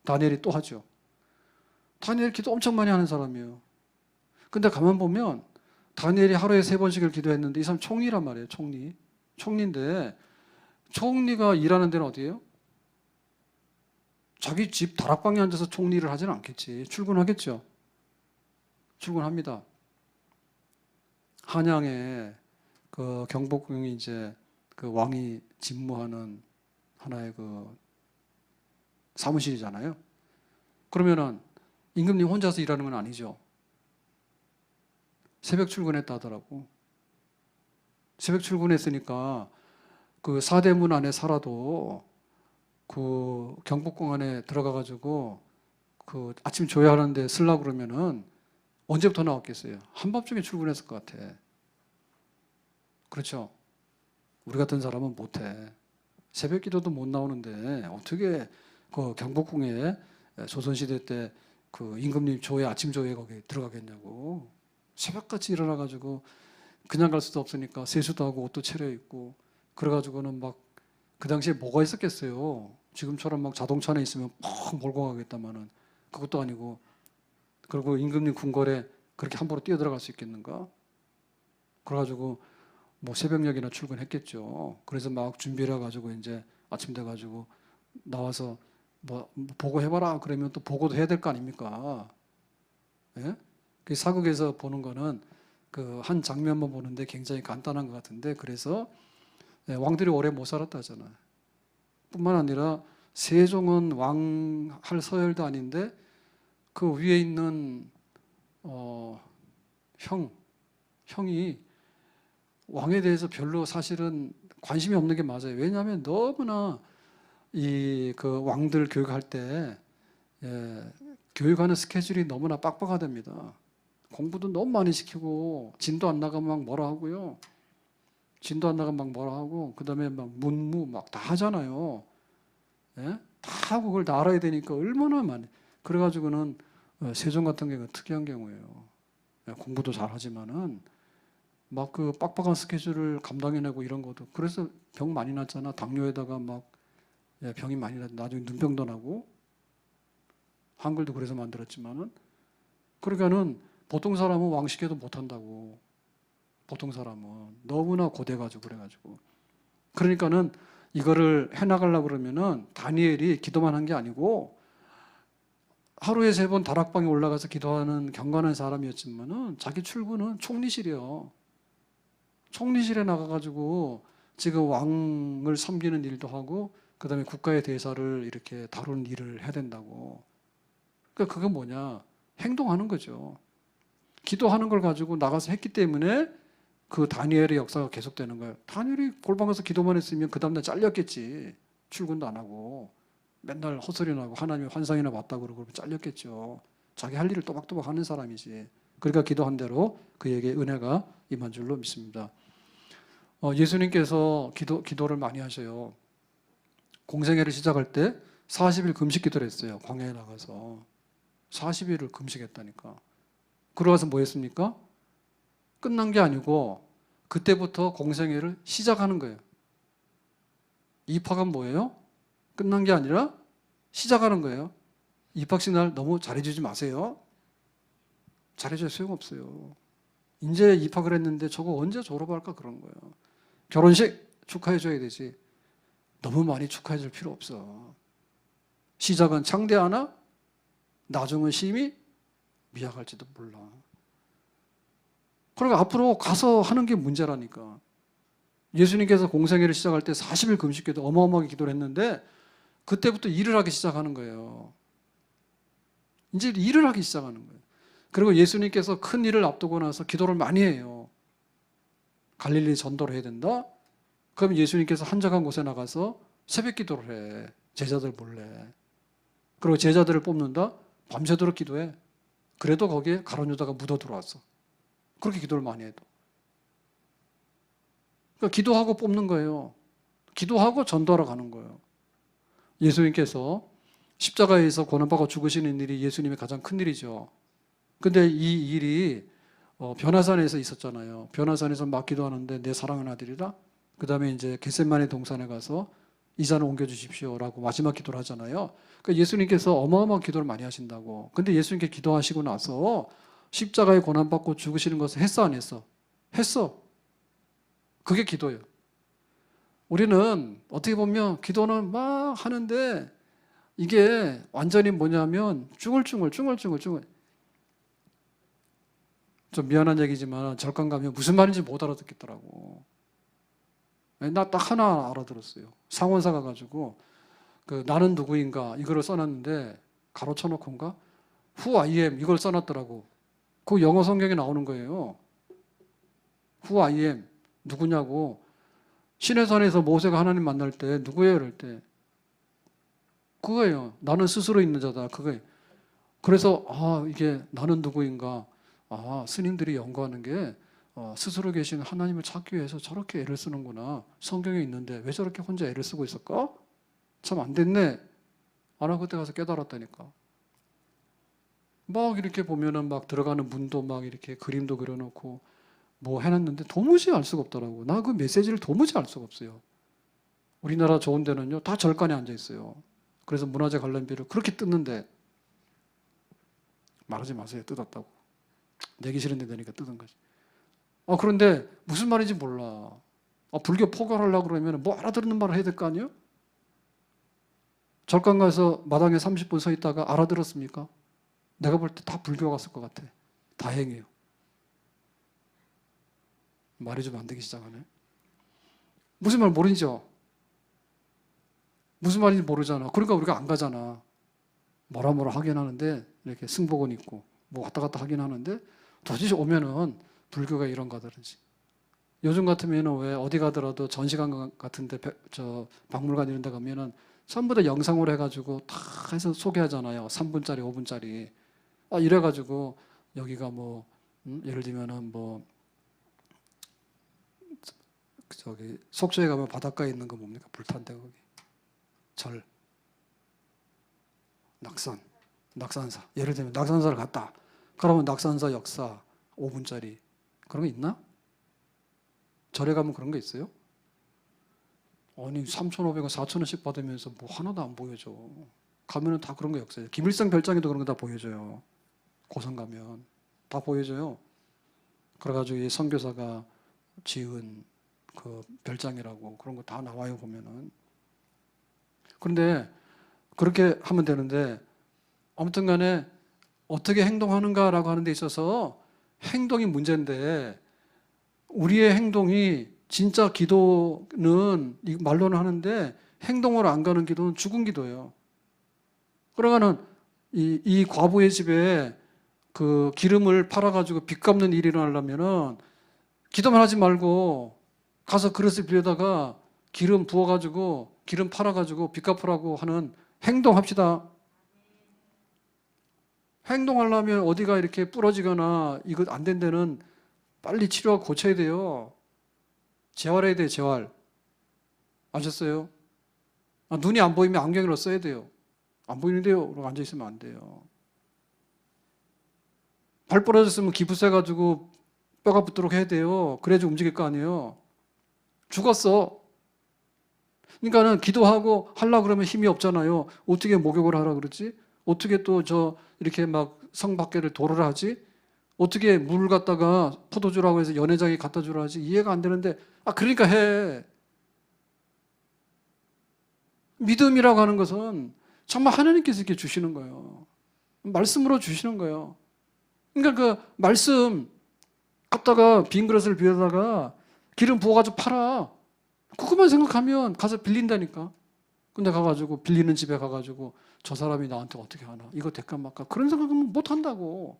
다니엘이 또 하죠. 다니엘 기도 엄청 많이 하는 사람이에요. 근데 가만 보면 다니엘이 하루에 3번씩을 기도했는데 이 사람 총리란 말이에요. 총리인데 총리가 일하는 데는 어디예요? 자기 집 다락방에 앉아서 총리를 하지는 않겠지. 출근하겠죠. 출근합니다. 한양에 그 경복궁이 이제 그 왕이 집무하는 하나의 그 사무실이잖아요. 그러면은 임금님 혼자서 일하는 건 아니죠. 새벽 출근했다 하더라고. 새벽 출근했으니까 그 사대문 안에 살아도 그 경복궁 안에 들어가가지고 그 아침 조회하는데 쓰려고 그러면은 언제부터 나왔겠어요? 한밤중에 출근했을 것 같아. 그렇죠? 우리 같은 사람은 못해. 새벽 기도도 못 나오는데 어떻게 그 경복궁에 조선시대 때 그 임금님 조회, 아침 조회 거기 들어가겠냐고. 새벽같이 일어나가지고 그냥 갈 수도 없으니까 세수도 하고 옷도 차려입고 그래가지고는 막 그 당시에 뭐가 있었겠어요. 지금처럼 막 자동차 안에 있으면 펑 몰고 가겠다마는 그것도 아니고 그리고 임금님 궁궐에 그렇게 함부로 뛰어들어갈 수 있겠는가? 그래가지고 뭐 새벽녘이나 출근했겠죠. 그래서 막 준비를 해가지고 이제 아침 돼가지고 나와서 뭐 보고해봐라 그러면 또 보고도 해야 될 거 아닙니까? 예? 그 사극에서 보는 거는 그 한 장면만 보는데 굉장히 간단한 것 같은데 그래서 왕들이 오래 못 살았다 하잖아요. 뿐만 아니라 세종은 왕 할 서열도 아닌데 그 위에 있는 형이 왕에 대해서 별로 사실은 관심이 없는 게 맞아요. 왜냐하면 너무나 이 그 왕들 교육할 때 교육하는 스케줄이 너무나 빡빡하답니다. 공부도 너무 많이 시키고 진도 안 나가면 막 뭐라 하고요. 진도 안 나가면 막 뭐라 하고 그다음에 막 문무 막 다 하잖아요. 예? 다 하고 그걸 다 알아야 되니까 얼마나 많이. 그래가지고는 세종 같은 경우가 특이한 경우예요. 공부도 잘하지만은 막 그 빡빡한 스케줄을 감당해내고 이런 것도 그래서 병 많이 났잖아. 당뇨에다가 막 병이 많이 나 나중에 눈병도 나고 한글도 그래서 만들었지만은 그러니까는 보통 사람은 왕시켜도 못한다고. 보통 사람은 너무나 고돼가지고 그래가지고 그러니까는 이거를 해나가려고 그러면은 다니엘이 기도만 한 게 아니고 하루에 3번 다락방에 올라가서 기도하는 경건한 사람이었지만은 자기 출근은 총리실이요. 총리실에 나가가지고 지금 왕을 섬기는 일도 하고 그다음에 국가의 대사를 이렇게 다루는 일을 해야 된다고. 그러니까 그건 뭐냐? 행동하는 거죠. 기도하는 걸 가지고 나가서 했기 때문에 그 다니엘의 역사가 계속되는 거예요. 다니엘이 골방 가서 기도만 했으면 그 다음날 잘렸겠지. 출근도 안 하고 맨날 헛소리 나고 하나님의 환상이나 봤다고 그러고 잘렸겠죠. 자기 할 일을 또박또박 하는 사람이지. 그러니까 기도한 대로 그에게 은혜가 임한 줄로 믿습니다. 예수님께서 기도를 많이 하셔요. 공생애를 시작할 때 40일 금식 기도를 했어요. 광야에 나가서 40일을 금식했다니까. 그러고서 뭐 했습니까? 끝난 게 아니고 그때부터 공생애를 시작하는 거예요. 입학은 뭐예요? 끝난 게 아니라 시작하는 거예요. 입학식 날 너무 잘해주지 마세요. 잘해줘야 소용없어요. 이제 입학을 했는데 저거 언제 졸업할까 그런 거예요. 결혼식 축하해줘야 되지. 너무 많이 축하해줄 필요 없어. 시작은 창대하나 나중은 심히 미약할지도 몰라. 그러니까 앞으로 가서 하는 게 문제라니까. 예수님께서 공생애를 시작할 때 40일 금식기도 어마어마하게 기도를 했는데 그때부터 일을 하기 시작하는 거예요. 이제 일을 하기 시작하는 거예요. 그리고 예수님께서 큰 일을 앞두고 나서 기도를 많이 해요. 갈릴리 전도를 해야 된다? 그럼 예수님께서 한적한 곳에 나가서 새벽 기도를 해. 제자들 몰래. 그리고 제자들을 뽑는다? 밤새도록 기도해. 그래도 거기에 가룟 유다가 묻어 들어왔어. 그렇게 기도를 많이 해도. 그러니까 기도하고 뽑는 거예요. 기도하고 전도하러 가는 거예요. 예수님께서 십자가에서 고난받고 죽으시는 일이 예수님의 가장 큰 일이죠. 근데 이 일이 변화산에서 있었잖아요. 변화산에서 막 기도하는데 내 사랑하는 아들이라. 그 다음에 이제 겟세마네 동산에 가서 이 잔을 옮겨주십시오라고 마지막 기도를 하잖아요. 그러니까 예수님께서 어마어마한 기도를 많이 하신다고. 근데 예수님께 기도하시고 나서 십자가에 고난받고 죽으시는 것을 했어 안 했어? 했어. 그게 기도예요. 우리는 어떻게 보면 기도는 막 하는데 이게 완전히 뭐냐면 쭝얼쭝얼 좀 미안한 얘기지만 절간 가면 무슨 말인지 못 알아듣겠더라고. 나 딱 하나 알아들었어요. 상원사 가가지고 그 나는 누구인가 이거를 써놨는데 가로 쳐놓고인가 Who I am 이걸 써놨더라고. 그 영어 성경에 나오는 거예요. Who I am 누구냐고. 시내산에서 모세가 하나님 만날 때 누구예요? 이럴 때 그거예요. 나는 스스로 있는 자다. 그거예요. 그래서 이게 나는 누구인가. 스님들이 연구하는 게 스스로 계신 하나님을 찾기 위해서 저렇게 애를 쓰는구나. 성경에 있는데 왜 저렇게 혼자 애를 쓰고 있을까? 참 안 됐네. 나 그때 가서 깨달았다니까. 막 이렇게 보면은 막 들어가는 문도 막 이렇게 그림도 그려놓고 뭐 해놨는데 도무지 알 수가 없더라고. 나 그 메시지를 도무지 알 수가 없어요. 우리나라 좋은 데는요 다 절간에 앉아 있어요. 그래서 문화재 관련비를 그렇게 뜯는데 말하지 마세요. 뜯었다고. 내기 싫은데 내니까 뜯은 거지. 그런데 무슨 말인지 몰라. 불교 포괄하려고 그러면 뭐 알아듣는 말을 해야 될 거 아니에요? 절간 가서 마당에 30분 서 있다가 알아들었습니까? 내가 볼 때 다 불교 갔을 것 같아. 다행이에요. 말이 좀 안 되기 시작하네. 무슨 말 모르죠? 무슨 말인지 모르잖아. 그러니까 우리가 안 가잖아. 뭐라 하긴 하는데 이렇게 승복은 있고 뭐 왔다 갔다 하긴 하는데 도대체 오면은 불교가 이런 거다든지. 요즘 같으면은 왜 어디 가더라도 전시관 같은데 박물관 이런 데 가면은 전부 다 영상으로 해가지고 다 해서 소개하잖아요. 3분짜리, 5분짜리. 이래가지고 여기가 뭐 예를 들면은 뭐 속초에 가면 바닷가에 있는 거 뭡니까? 불탄데 거기 절 낙산사. 예를 들면 낙산사를 갔다. 그러면 낙산사 역사 5분짜리 그런 거 있나? 절에 가면 그런 거 있어요? 아니 3,500원, 4,000원씩 받으면서 뭐 하나도 안 보여줘. 가면은 다 그런 거 역사예요. 김일성 별장에도 그런 거 다 보여줘요. 고성 가면 다 보여줘요. 그래가지고 이 선교사가 지은 그 별장이라고 그런 거 다 나와요 보면은. 그런데 그렇게 하면 되는데 아무튼 간에 어떻게 행동하는가라고 하는 데 있어서 행동이 문제인데 우리의 행동이 진짜 기도는 말로는 하는데 행동으로 안 가는 기도는 죽은 기도예요. 그러면은 이 과부의 집에 그 기름을 팔아가지고 빚 갚는 일이 일어나려면은 기도만 하지 말고 가서 그릇을 빌려다가 기름 부어가지고 기름 팔아가지고 빚 갚으라고 하는 행동합시다. 행동하려면 어디가 이렇게 부러지거나 이거 안 된 데는 빨리 치료하고 고쳐야 돼요. 재활해야 돼요, 재활. 아셨어요? 눈이 안 보이면 안경을 써야 돼요. 안 보이는데요? 그러고 앉아있으면 안 돼요. 발 부러졌으면 기부 세가지고 뼈가 붙도록 해야 돼요. 그래야지 움직일 거 아니에요. 죽었어. 그러니까는 기도하고 하려고 그러면 힘이 없잖아요. 어떻게 목욕을 하라 그러지? 어떻게 또 이렇게 막 성 밖에를 도를 하지? 어떻게 물 갖다가 포도주라고 해서 연회장에 갖다 주라 하지? 이해가 안 되는데, 그러니까 해. 믿음이라고 하는 것은 정말 하나님께서 이렇게 주시는 거예요. 말씀으로 주시는 거예요. 그러니까 그 말씀 갖다가 빈 그릇을 비워다가 기름 부어가지고 팔아. 그것만 생각하면 가서 빌린다니까. 근데 가가지고 빌리는 집에 가가지고 저 사람이 나한테 어떻게 하나? 이거 될까 말까? 그런 생각은 못 한다고.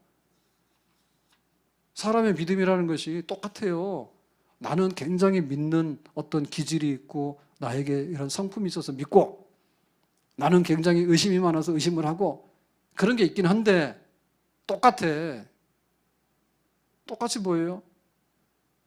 사람의 믿음이라는 것이 똑같아요. 나는 굉장히 믿는 어떤 기질이 있고 나에게 이런 성품이 있어서 믿고 나는 굉장히 의심이 많아서 의심을 하고 그런 게 있긴 한데 똑같아. 똑같이 보여요.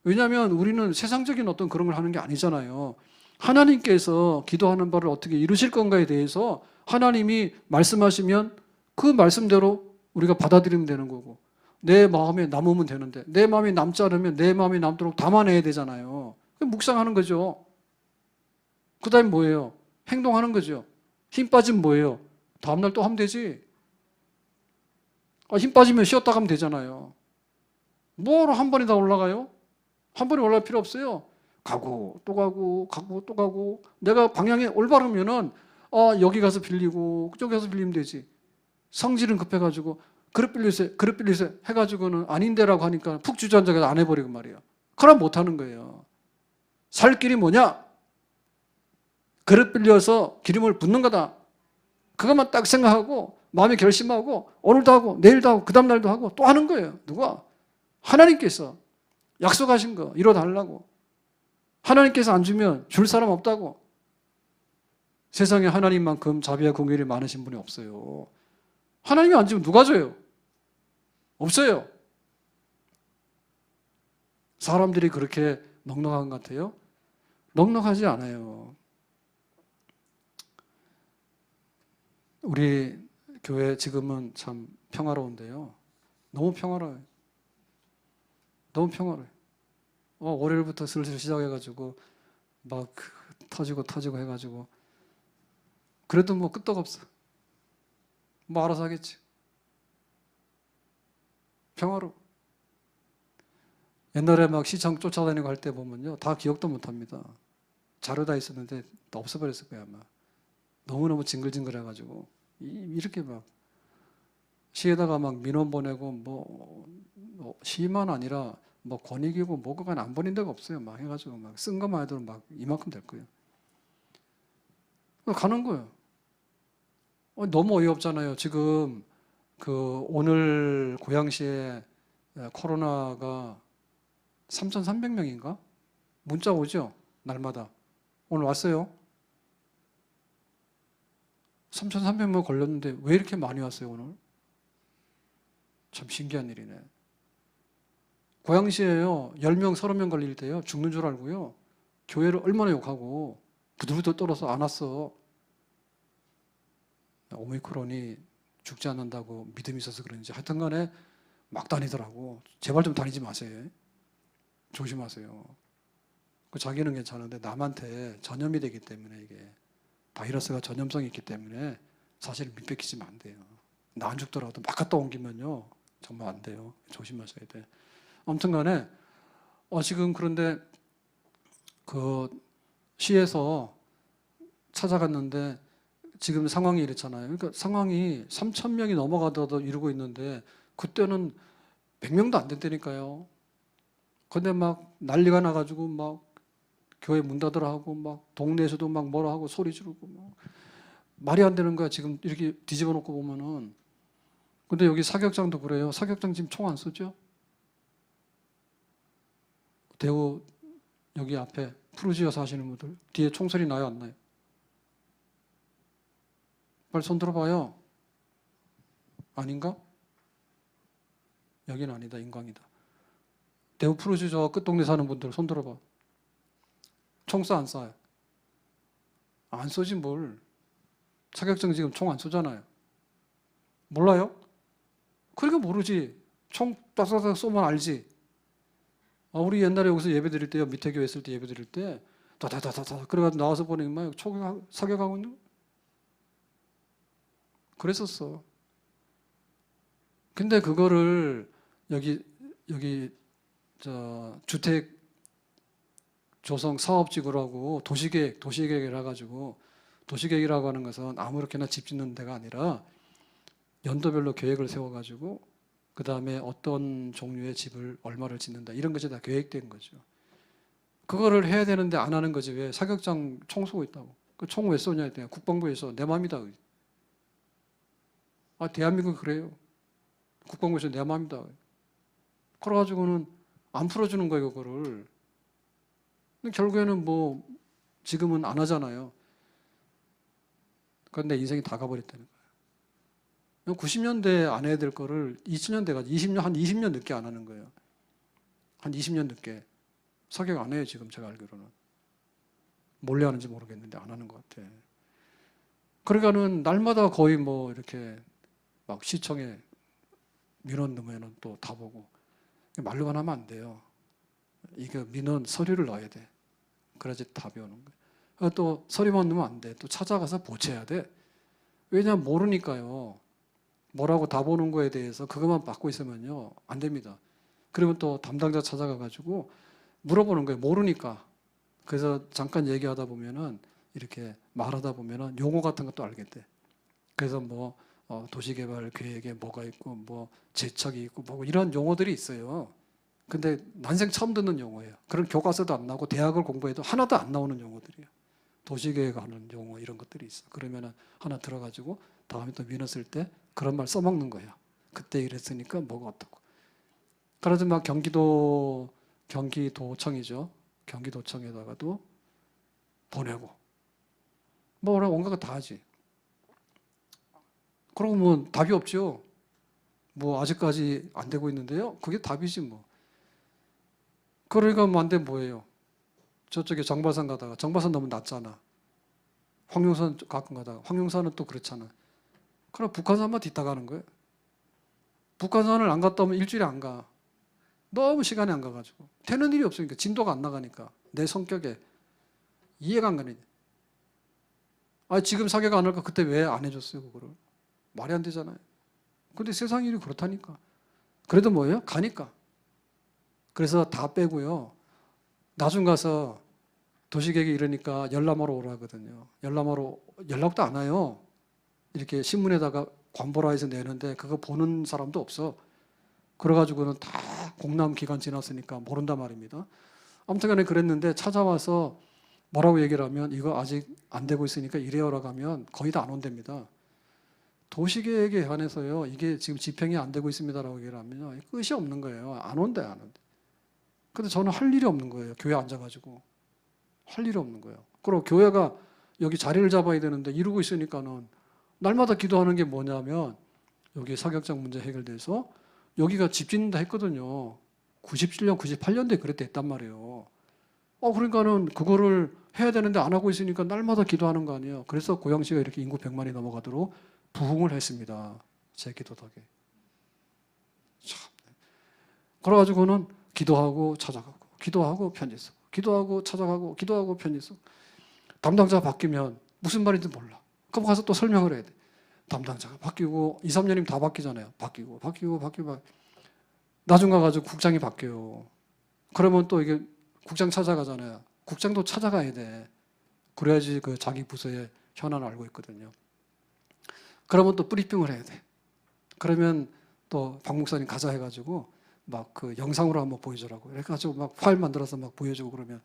왜냐하면 우리는 세상적인 어떤 그런 걸 하는 게 아니잖아요. 하나님께서 기도하는 바를 어떻게 이루실 건가에 대해서 하나님이 말씀하시면 그 말씀대로 우리가 받아들이면 되는 거고 내 마음에 남으면 되는데 내 마음이 남지 않으면 내 마음이 남도록 담아내야 되잖아요. 묵상하는 거죠. 그 다음에 뭐예요? 행동하는 거죠. 힘 빠지면 뭐예요? 다음날 또 하면 되지. 힘 빠지면 쉬었다 가면 되잖아요. 뭐로 한 번에 다 올라가요? 한 번에 올라갈 필요 없어요. 가고 또 가고 가고 또 가고 내가 방향이 올바르면은 여기 가서 빌리고 저기 가서 빌리면 되지. 성질은 급해가지고 그릇 빌리세요 해가지고는 아닌데라고 하니까 푹 주저앉아서 안 해버리고 말이야. 그럼 못하는 거예요. 살 길이 뭐냐? 그릇 빌려서 기름을 붓는 거다. 그것만 딱 생각하고 마음에 결심하고 오늘도 하고 내일도 하고 그 다음날도 하고 또 하는 거예요. 누가? 하나님께서 약속하신 거 이뤄달라고. 하나님께서 안 주면 줄 사람 없다고. 세상에 하나님만큼 자비와 공의를 많으신 분이 없어요. 하나님이 안 주면 누가 줘요? 없어요. 사람들이 그렇게 넉넉한 것 같아요? 넉넉하지 않아요. 우리 교회 지금은 참 평화로운데요. 너무 평화로워요. 너무 평화로워요. 월요일부터 슬슬 시작해가지고 막 터지고 해가지고 그래도 뭐 끄떡없어. 뭐 알아서 하겠지. 평화로. 옛날에 막 시청 쫓아다니고 할 때 보면요. 다 기억도 못합니다. 자료 다 있었는데 다 없어버렸을 거야 아마. 너무너무 징글징글해가지고 이렇게 막 시에다가 막 민원 보내고 뭐 시만 아니라 뭐 권익이고 뭐가 안 보낸 데가 없어요. 막 해가지고 막 쓴 것만 해도 막 이만큼 될 거예요. 가는 거예요. 너무 어이없잖아요. 지금 오늘 고양시에 코로나가 3,300명인가? 문자 오죠? 날마다. 오늘 왔어요. 3,300명 걸렸는데 왜 이렇게 많이 왔어요 오늘? 참 신기한 일이네. 고양시에요 10명 30명 걸릴 때요 죽는 줄 알고요 교회를 얼마나 욕하고 부들부들 떨어서 안 왔어. 오미크론이 죽지 않는다고 믿음이 있어서 그런지 하여튼 간에 막 다니더라고. 제발 좀 다니지 마세요. 조심하세요. 자기는 괜찮은데 남한테 전염이 되기 때문에 이게 바이러스가 전염성이 있기 때문에 사실 밑백히지면 안 돼요. 나 안 죽더라도 막 갔다 옮기면요 정말 안 돼요. 조심하셔야 돼. 아무튼 간에 지금 그런데 그 시에서 찾아갔는데 지금 상황이 이렇잖아요. 그러니까 상황이 3,000명이 넘어가더라도 이러고 있는데 그때는 100명도 안 됐다니까요. 근데 막 난리가 나가지고 막 교회 문 닫으라 하고 막 동네에서도 막 뭐라 하고 소리 지르고 막 말이 안 되는 거야. 지금 이렇게 뒤집어 놓고 보면은. 근데 여기 사격장도 그래요. 사격장 지금 총 안 쏘죠? 대우 여기 앞에 푸르지어 사시는 분들 뒤에 총소리 나요 안 나요? 빨리 손 들어봐요. 아닌가? 여기는 아니다. 인광이다. 대우 푸르지어 저 끝동네 사는 분들 손 들어봐. 총 쏴 안 쏴요? 안 쏘지 뭘. 사격장 지금 총 안 쏘잖아요. 몰라요? 그러니까 모르지. 총 따사닥 쏘면 알지. 우리 옛날에 여기서 예배 드릴 때요. 밑에 교회 있을 때 예배 드릴 때 다다다다다 그래가지고 나와서 보니까 막 사격하고 있는 그랬었어. 근데 그거를 여기 저 주택 조성 사업지구라고 도시계획을 해가지고, 도시계획이라고 하는 것은 아무렇게나 집 짓는 데가 아니라 연도별로 계획을 세워가지고 그 다음에 어떤 종류의 집을 얼마를 짓는다, 이런 것이 다 계획된 거죠. 그거를 해야 되는데 안 하는 거지. 왜? 사격장 총 쏘고 있다고. 그 총 왜 쏘냐 했더니 국방부에서 내 맘이다. 아, 대한민국 그래요. 국방부에서 내 맘이다. 그래가지고는 안 풀어주는 거예요, 그거를. 근데 결국에는 뭐 지금은 안 하잖아요. 그런데 인생이 다 가버렸다는 거예요. 90년대 안 해야 될 거를 2000년대가 한 20년 늦게 안 하는 거예요. 한 20년 늦게. 사격 안 해요, 지금 제가 알기로는. 몰래 하는지 모르겠는데 안 하는 것 같아. 그러니까는 날마다 거의 뭐 이렇게 막 시청에 민원 넣으면 또 다 보고. 말로만 하면 안 돼요. 이거 민원 서류를 넣어야 돼. 그래야지 답이 오는 거예요. 또 서류만 넣으면 안 돼. 또 찾아가서 보채야 돼. 왜냐하면 모르니까요. 뭐라고 답 오는 거에 대해서 그것만 받고 있으면요, 안 됩니다. 그러면 또 담당자 찾아가가지고 물어보는 거예요. 모르니까. 그래서 잠깐 얘기하다 보면은 이렇게 말하다 보면은 용어 같은 것도 알겠대. 그래서 뭐 도시개발 계획에 뭐가 있고 뭐 재척이 있고 뭐 이런 용어들이 있어요. 근데 난생 처음 듣는 용어예요. 그런 교과서도 안 나오고 대학을 공부해도 하나도 안 나오는 용어들이에요. 도시계획하는 용어 이런 것들이 있어. 그러면은 하나 들어가지고 다음에 또 민원 쓸 때 그런 말 써먹는 거예요. 그때 이랬으니까 뭐가 어떻고. 그래서 막 경기도청이죠. 경기도청에다가도 보내고 뭐라 온갖 거 다 하지. 그러고 뭐 답이 없죠. 뭐 아직까지 안 되고 있는데요. 그게 답이지 뭐. 그러니까 뭐 안 되면 뭐예요? 저쪽에 정바산 가다가 정바산 너무 낮잖아. 황룡산 가끔 가다가 황룡산은 또 그렇잖아. 그럼 북한산만 뒤따가는 거예요. 북한산을 안 갔다 오면 일주일에 안 가. 너무 시간이 안 가가지고. 되는 일이 없으니까. 진도가 안 나가니까. 내 성격에. 이해가 안 가네. 아, 지금 사격 안 할까? 그때 왜 안 해줬어요, 그거를? 말이 안 되잖아요. 근데 세상 일이 그렇다니까. 그래도 뭐예요? 가니까. 그래서 다 빼고요. 나중 가서 도시계획이 이러니까 열람하러 오라 하거든요. 연락도 안 와요. 이렇게 신문에다가 관보라 해서 내는데 그거 보는 사람도 없어. 그래가지고는 다 공람 기간 지났으니까 모른단 말입니다. 아무튼 간에 그랬는데 찾아와서 뭐라고 얘기를 하면 이거 아직 안 되고 있으니까 이래요라고 하면 거의 다 안 온답니다. 도시계획에 관해서요. 이게 지금 집행이 안 되고 있습니다라고 얘기를 하면요. 끝이 없는 거예요. 안 온대. 근데 저는 할 일이 없는 거예요. 교회 앉아가지고. 할 일이 없는 거예요. 그리고 교회가 여기 자리를 잡아야 되는데 이러고 있으니까는 날마다 기도하는 게 뭐냐면 여기 사격장 문제 해결돼서 여기가 집 짓는다 했거든요. 97년, 98년도에 그랬다 했단 말이에요. 그러니까는 그거를 해야 되는데 안 하고 있으니까 날마다 기도하는 거 아니에요. 그래서 고양시가 이렇게 인구 100만이 넘어가도록 부흥을 했습니다. 제 기도 덕에. 참. 그래가지고는 기도하고 찾아가고, 기도하고 편지 쓰고, 기도하고 찾아가고, 기도하고 편지 쓰고. 담당자가 바뀌면 무슨 말인지 몰라. 그럼 가서 또 설명을 해야 돼. 담당자가 바뀌고 2, 3년이면 다 바뀌잖아요. 바뀌고. 나중 가가지고 국장이 바뀌어요. 그러면 또 이게 국장 찾아가잖아요. 국장도 찾아가야 돼. 그래야지 그 자기 부서의 현안을 알고 있거든요. 그러면 또 브리핑을 해야 돼. 그러면 또 박 목사님 가자 해가지고 막 그 영상으로 한번 보여주라고. 그래가지고 막 파일 만들어서 막 보여주고 그러면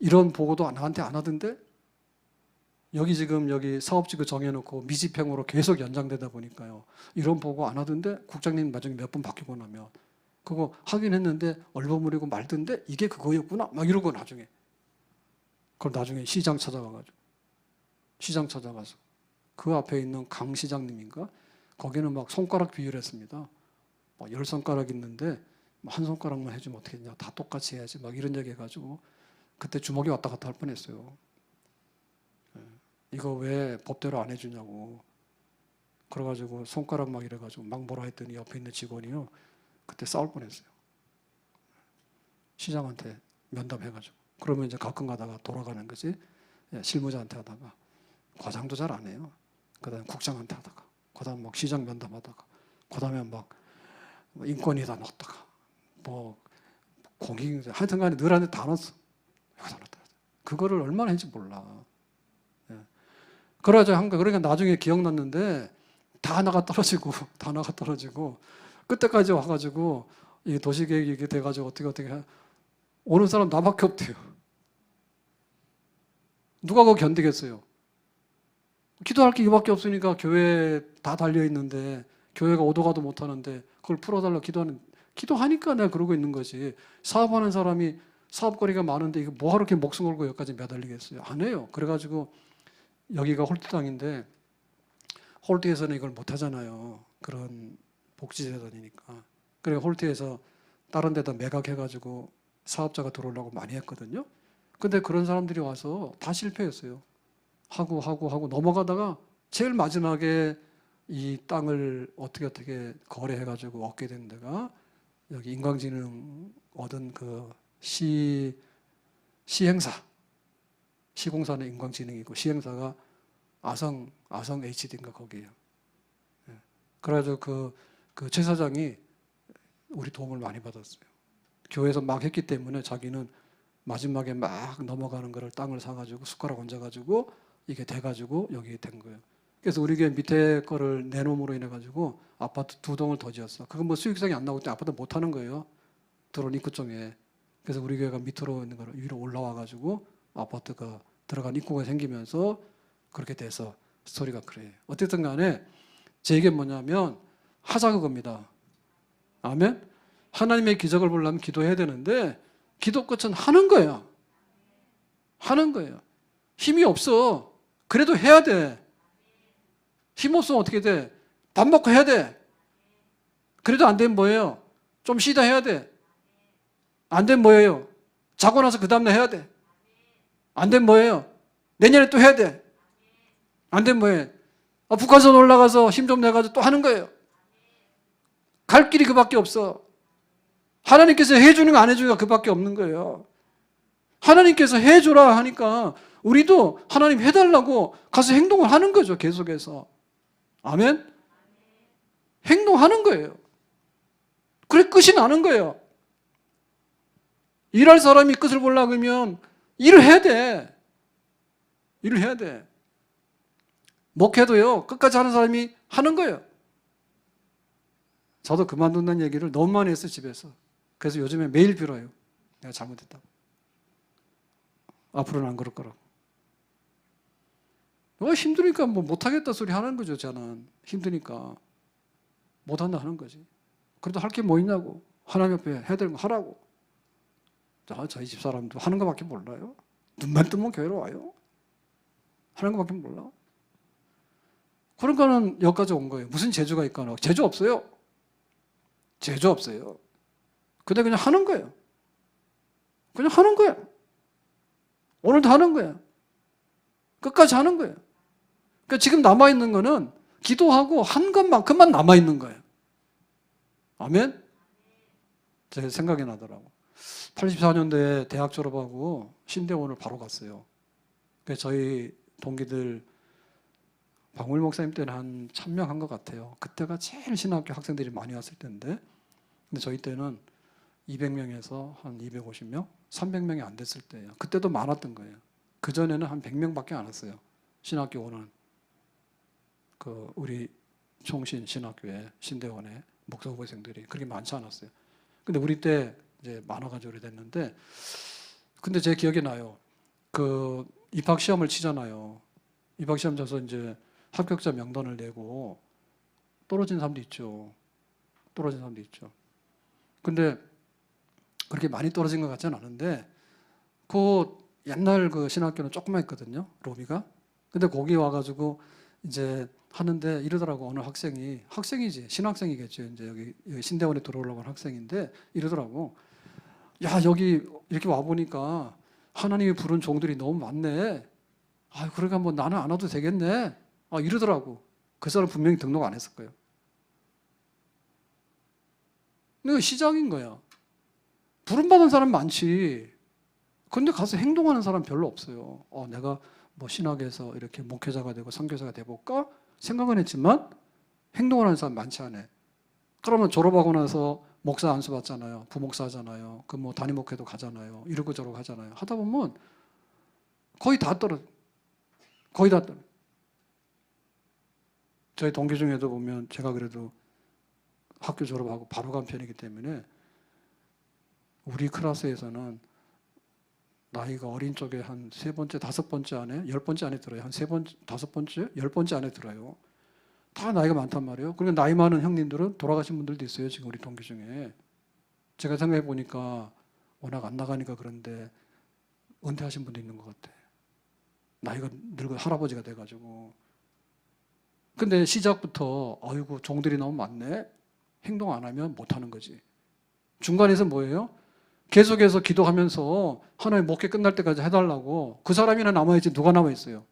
이런 보고도 나한테 안 하던데? 여기 사업지구 정해놓고 미집행으로 계속 연장되다 보니까요. 이런 보고 안 하던데 국장님 나중에 몇 번 바뀌고 나면 그거 하긴 했는데 얼버무리고 말던데 이게 그거였구나 막 이러고 나중에 그걸 나중에 시장 찾아가서 그 앞에 있는 강 시장님인가 거기는 막 손가락 비유를 했습니다. 10손가락 있는데 한 손가락만 해주면 어떻게 했냐 다 똑같이 해야지 막 이런 얘기 해가지고 그때 주먹이 왔다 갔다 할 뻔했어요. 이거 왜 법대로 안 해주냐고. 그래가지고 손가락 막 이래가지고 막 뭐라 했더니 옆에 있는 직원이요. 그때 싸울 뻔했어요. 시장한테 면담해가지고. 그러면 이제 가끔 가다가 돌아가는 거지. 실무자한테 하다가 과장도 잘 안 해요. 그 다음에 국장한테 하다가. 그다음 막 시장 면담하다가, 그다음에 막 인권위다 넣었다가, 뭐 공익 하여튼간에 늘 안에 다 넣었어. 여기 다 넣었다. 그거를 얼마나 했는지 몰라. 예. 그러자 한 거. 그러니까 나중에 기억났는데 다 나가 떨어지고 다 나가 떨어지고 끝에까지 와가지고 이 도시계획이 이게 돼가지고 어떻게 오는 사람 나밖에 없대요. 누가 그거 견디겠어요? 기도할 게 이거밖에 없으니까 교회에 다 달려 있는데 교회가 오도 가도 못 하는데 그걸 풀어달라 기도하니까 내가 그러고 있는 거지. 사업하는 사람이 사업거리가 많은데 이거 뭐하러 이렇게 목숨 걸고 여기까지 매달리겠어요? 안 해요. 그래가지고 여기가 홀트 땅인데 홀트에서는 이걸 못 하잖아요. 그런 복지재단이니까. 그래 홀트에서 다른 데다 매각해가지고 사업자가 들어오려고 많이 했거든요. 근데 그런 사람들이 와서 다 실패했어요. 하고 넘어가다가 제일 마지막에 이 땅을 어떻게 거래해가지고 얻게 된 데가 여기 인공지능 얻은 그 시행사, 시공사는 인공지능이고 시행사가 아성 HD인가 거기에요. 예. 그래가지고 그 최 사장이 우리 도움을 많이 받았어요. 교회에서 막 했기 때문에 자기는 마지막에 막 넘어가는 거를 땅을 사가지고 숟가락 얹어가지고 이게 돼가지고 여기 된 거예요. 그래서 우리 교회 밑에 거를 내놓음으로 인해가지고 아파트 2동을 더 지었어. 그건 뭐 수익성이 안 나오기 때문에 아파트 못 하는 거예요. 들어온 입구 쪽에. 그래서 우리 교회가 밑으로 있는 거를 위로 올라와가지고 아파트가 들어간 입구가 생기면서 그렇게 돼서 스토리가 그래요. 어쨌든 간에 제 얘기는 뭐냐면 하자 그겁니다. 아멘? 하나님의 기적을 보려면 기도해야 되는데 기도 끝은 하는 거야. 하는 거예요. 힘이 없어. 그래도 해야 돼. 힘 없으면 어떻게 돼? 밥 먹고 해야 돼. 그래도 안 되면 뭐예요? 좀 쉬다 해야 돼. 안 되면 뭐예요? 자고 나서 그 다음날 해야 돼. 안 되면 뭐예요? 내년에 또 해야 돼. 안 되면 뭐예요? 북한산 올라가서 힘 좀 내가지고 또 하는 거예요. 갈 길이 그밖에 없어. 하나님께서 해주는 거 안 해주는 거 그밖에 없는 거예요. 하나님께서 해줘라 하니까 우리도 하나님 해달라고 가서 행동을 하는 거죠. 계속해서. 아멘? 행동하는 거예요. 그래 끝이 나는 거예요. 일할 사람이 끝을 보려고 하면 일을 해야 돼. 일을 해야 돼. 목회도요. 끝까지 하는 사람이 하는 거예요. 저도 그만둔다는 얘기를 너무 많이 했어요. 집에서. 그래서 요즘에 매일 빌어요. 내가 잘못했다고. 앞으로는 안 그럴 거라고. 힘드니까 뭐 못하겠다 소리 하는 거죠. 저는 힘드니까 못한다 하는 거지. 그래도 할 게 뭐 있냐고. 하나님 앞에 해야 되는 거 하라고. 저희 집 사람도 하는 거밖에 몰라요. 눈만 뜨면 교회로 와요. 하는 거밖에 몰라. 그러니까는 여기까지 온 거예요. 무슨 재주가 있거나. 재주 없어요. 재주 없어요. 근데 그냥 하는 거예요. 그냥 하는 거예요. 오늘도 하는 거예요. 끝까지 하는 거예요. 그러니까 지금 남아있는 거는 기도하고 한 것만큼만 남아있는 거예요. 아멘? 제 생각이 나더라고. 84년도에 대학 졸업하고 신대원을 바로 갔어요. 그래서 저희 동기들 박물 목사님 때는 한 1000명 한 것 같아요. 그때가 제일 신학교 학생들이 많이 왔을 때인데, 근데 저희 때는 200명에서 한 250명, 300명이 안 됐을 때예요. 그때도 많았던 거예요. 그 전에는 한 100명밖에 안 왔어요. 신학교 오는 그 우리 총신 신학교에 신대원에 목사 후보생들이 그렇게 많지 않았어요. 근데 우리 때 이제 많아가지고 오래됐는데, 근데 제 기억이 나요. 그 입학 시험을 치잖아요. 입학 시험 쳐서 이제 합격자 명단을 내고 떨어진 사람도 있죠. 떨어진 사람도 있죠. 근데 그렇게 많이 떨어진 것 같지는 않은데, 그 옛날 그 신학교는 조그만 했거든요. 로비가. 근데 거기 와가지고 이제 하는데 이러더라고. 어느 학생이지. 신학생이겠죠. 이제 여기 신대원에 들어오려고 하는 학생인데 이러더라고. 야, 여기 이렇게 와보니까 하나님이 부른 종들이 너무 많네. 그러니까 뭐 나는 안 와도 되겠네. 이러더라고. 그 사람 분명히 등록 안 했을 거예요. 근데 시작인 거야. 부름받은 사람 많지. 근데 가서 행동하는 사람 별로 없어요. 내가 뭐 신학에서 이렇게 목회자가 되고 선교사가 돼볼까 생각은 했지만 행동을 하는 사람 많지 않아요. 그러면 졸업하고 나서 목사 안수 받잖아요. 부목사 하잖아요. 그 뭐 담임 목회도 가잖아요. 이러고 저러고 하잖아요. 하다 보면 거의 다 떨어져. 거의 다 떨어져. 저희 동기 중에도 보면 제가 그래도 학교 졸업하고 바로 간 편이기 때문에 우리 클래스에서는 나이가 어린 쪽에 한 세 번째, 다섯 번째 안에, 열 번째 안에 들어요. 한 세 번째, 다섯 번째, 열 번째 안에 들어요. 다 나이가 많단 말이에요. 그리고 나이 많은 형님들은 돌아가신 분들도 있어요. 지금 우리 동기 중에. 제가 생각해 보니까 워낙 안 나가니까 그런데 은퇴하신 분도 있는 것 같아. 나이가 늙어 할아버지가 돼가지고. 근데 시작부터 아이고 종들이 너무 많네. 행동 안 하면 못 하는 거지. 중간에서 뭐예요? 계속해서 기도하면서 하나님 목회 끝날 때까지 해달라고. 그 사람이나 남아있지 누가 남아있어요?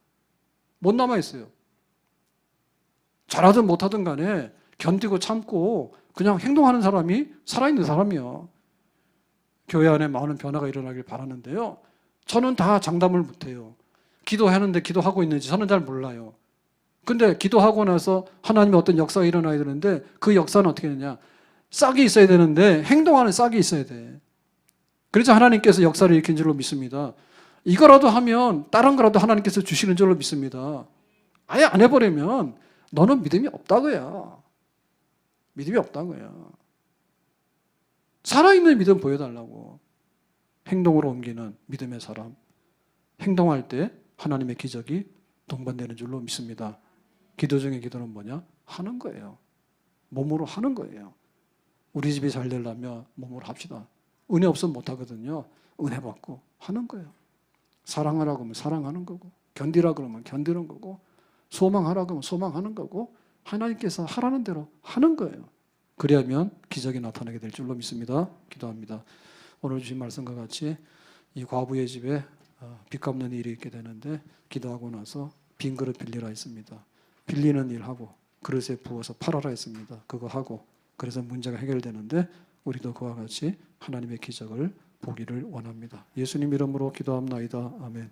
못 남아있어요. 잘하든 못하든 간에 견디고 참고 그냥 행동하는 사람이 살아있는 사람이야. 교회 안에 많은 변화가 일어나길 바라는데요. 저는 다 장담을 못해요. 기도하는데 기도하고 있는지 저는 잘 몰라요. 근데 기도하고 나서 하나님의 어떤 역사가 일어나야 되는데 그 역사는 어떻게 되냐? 싹이 있어야 되는데 행동하는 싹이 있어야 돼. 그래서 하나님께서 역사를 일으킨 줄로 믿습니다. 이거라도 하면 다른 거라도 하나님께서 주시는 줄로 믿습니다. 아예 안 해버리면 너는 믿음이 없다고요. 믿음이 없다고요. 살아있는 믿음 보여달라고. 행동으로 옮기는 믿음의 사람. 행동할 때 하나님의 기적이 동반되는 줄로 믿습니다. 기도 중에 기도는 뭐냐? 하는 거예요. 몸으로 하는 거예요. 우리 집이 잘 되려면 몸으로 합시다. 은혜 없으면 못하거든요. 은혜 받고 하는 거예요. 사랑하라고 하면 사랑하는 거고, 견디라 그러면 견디는 거고, 소망하라고 하면 소망하는 거고, 하나님께서 하라는 대로 하는 거예요. 그래야면 기적이 나타나게 될 줄로 믿습니다. 기도합니다. 오늘 주신 말씀과 같이 이 과부의 집에 빚 갚는 일이 있게 되는데 기도하고 나서 빈 그릇 빌리라 했습니다. 빌리는 일하고 그릇에 부어서 팔아라 했습니다. 그거 하고 그래서 문제가 해결되는데 우리도 그와 같이 하나님의 기적을 보기를 원합니다. 예수님 이름으로 기도합나이다. 아멘.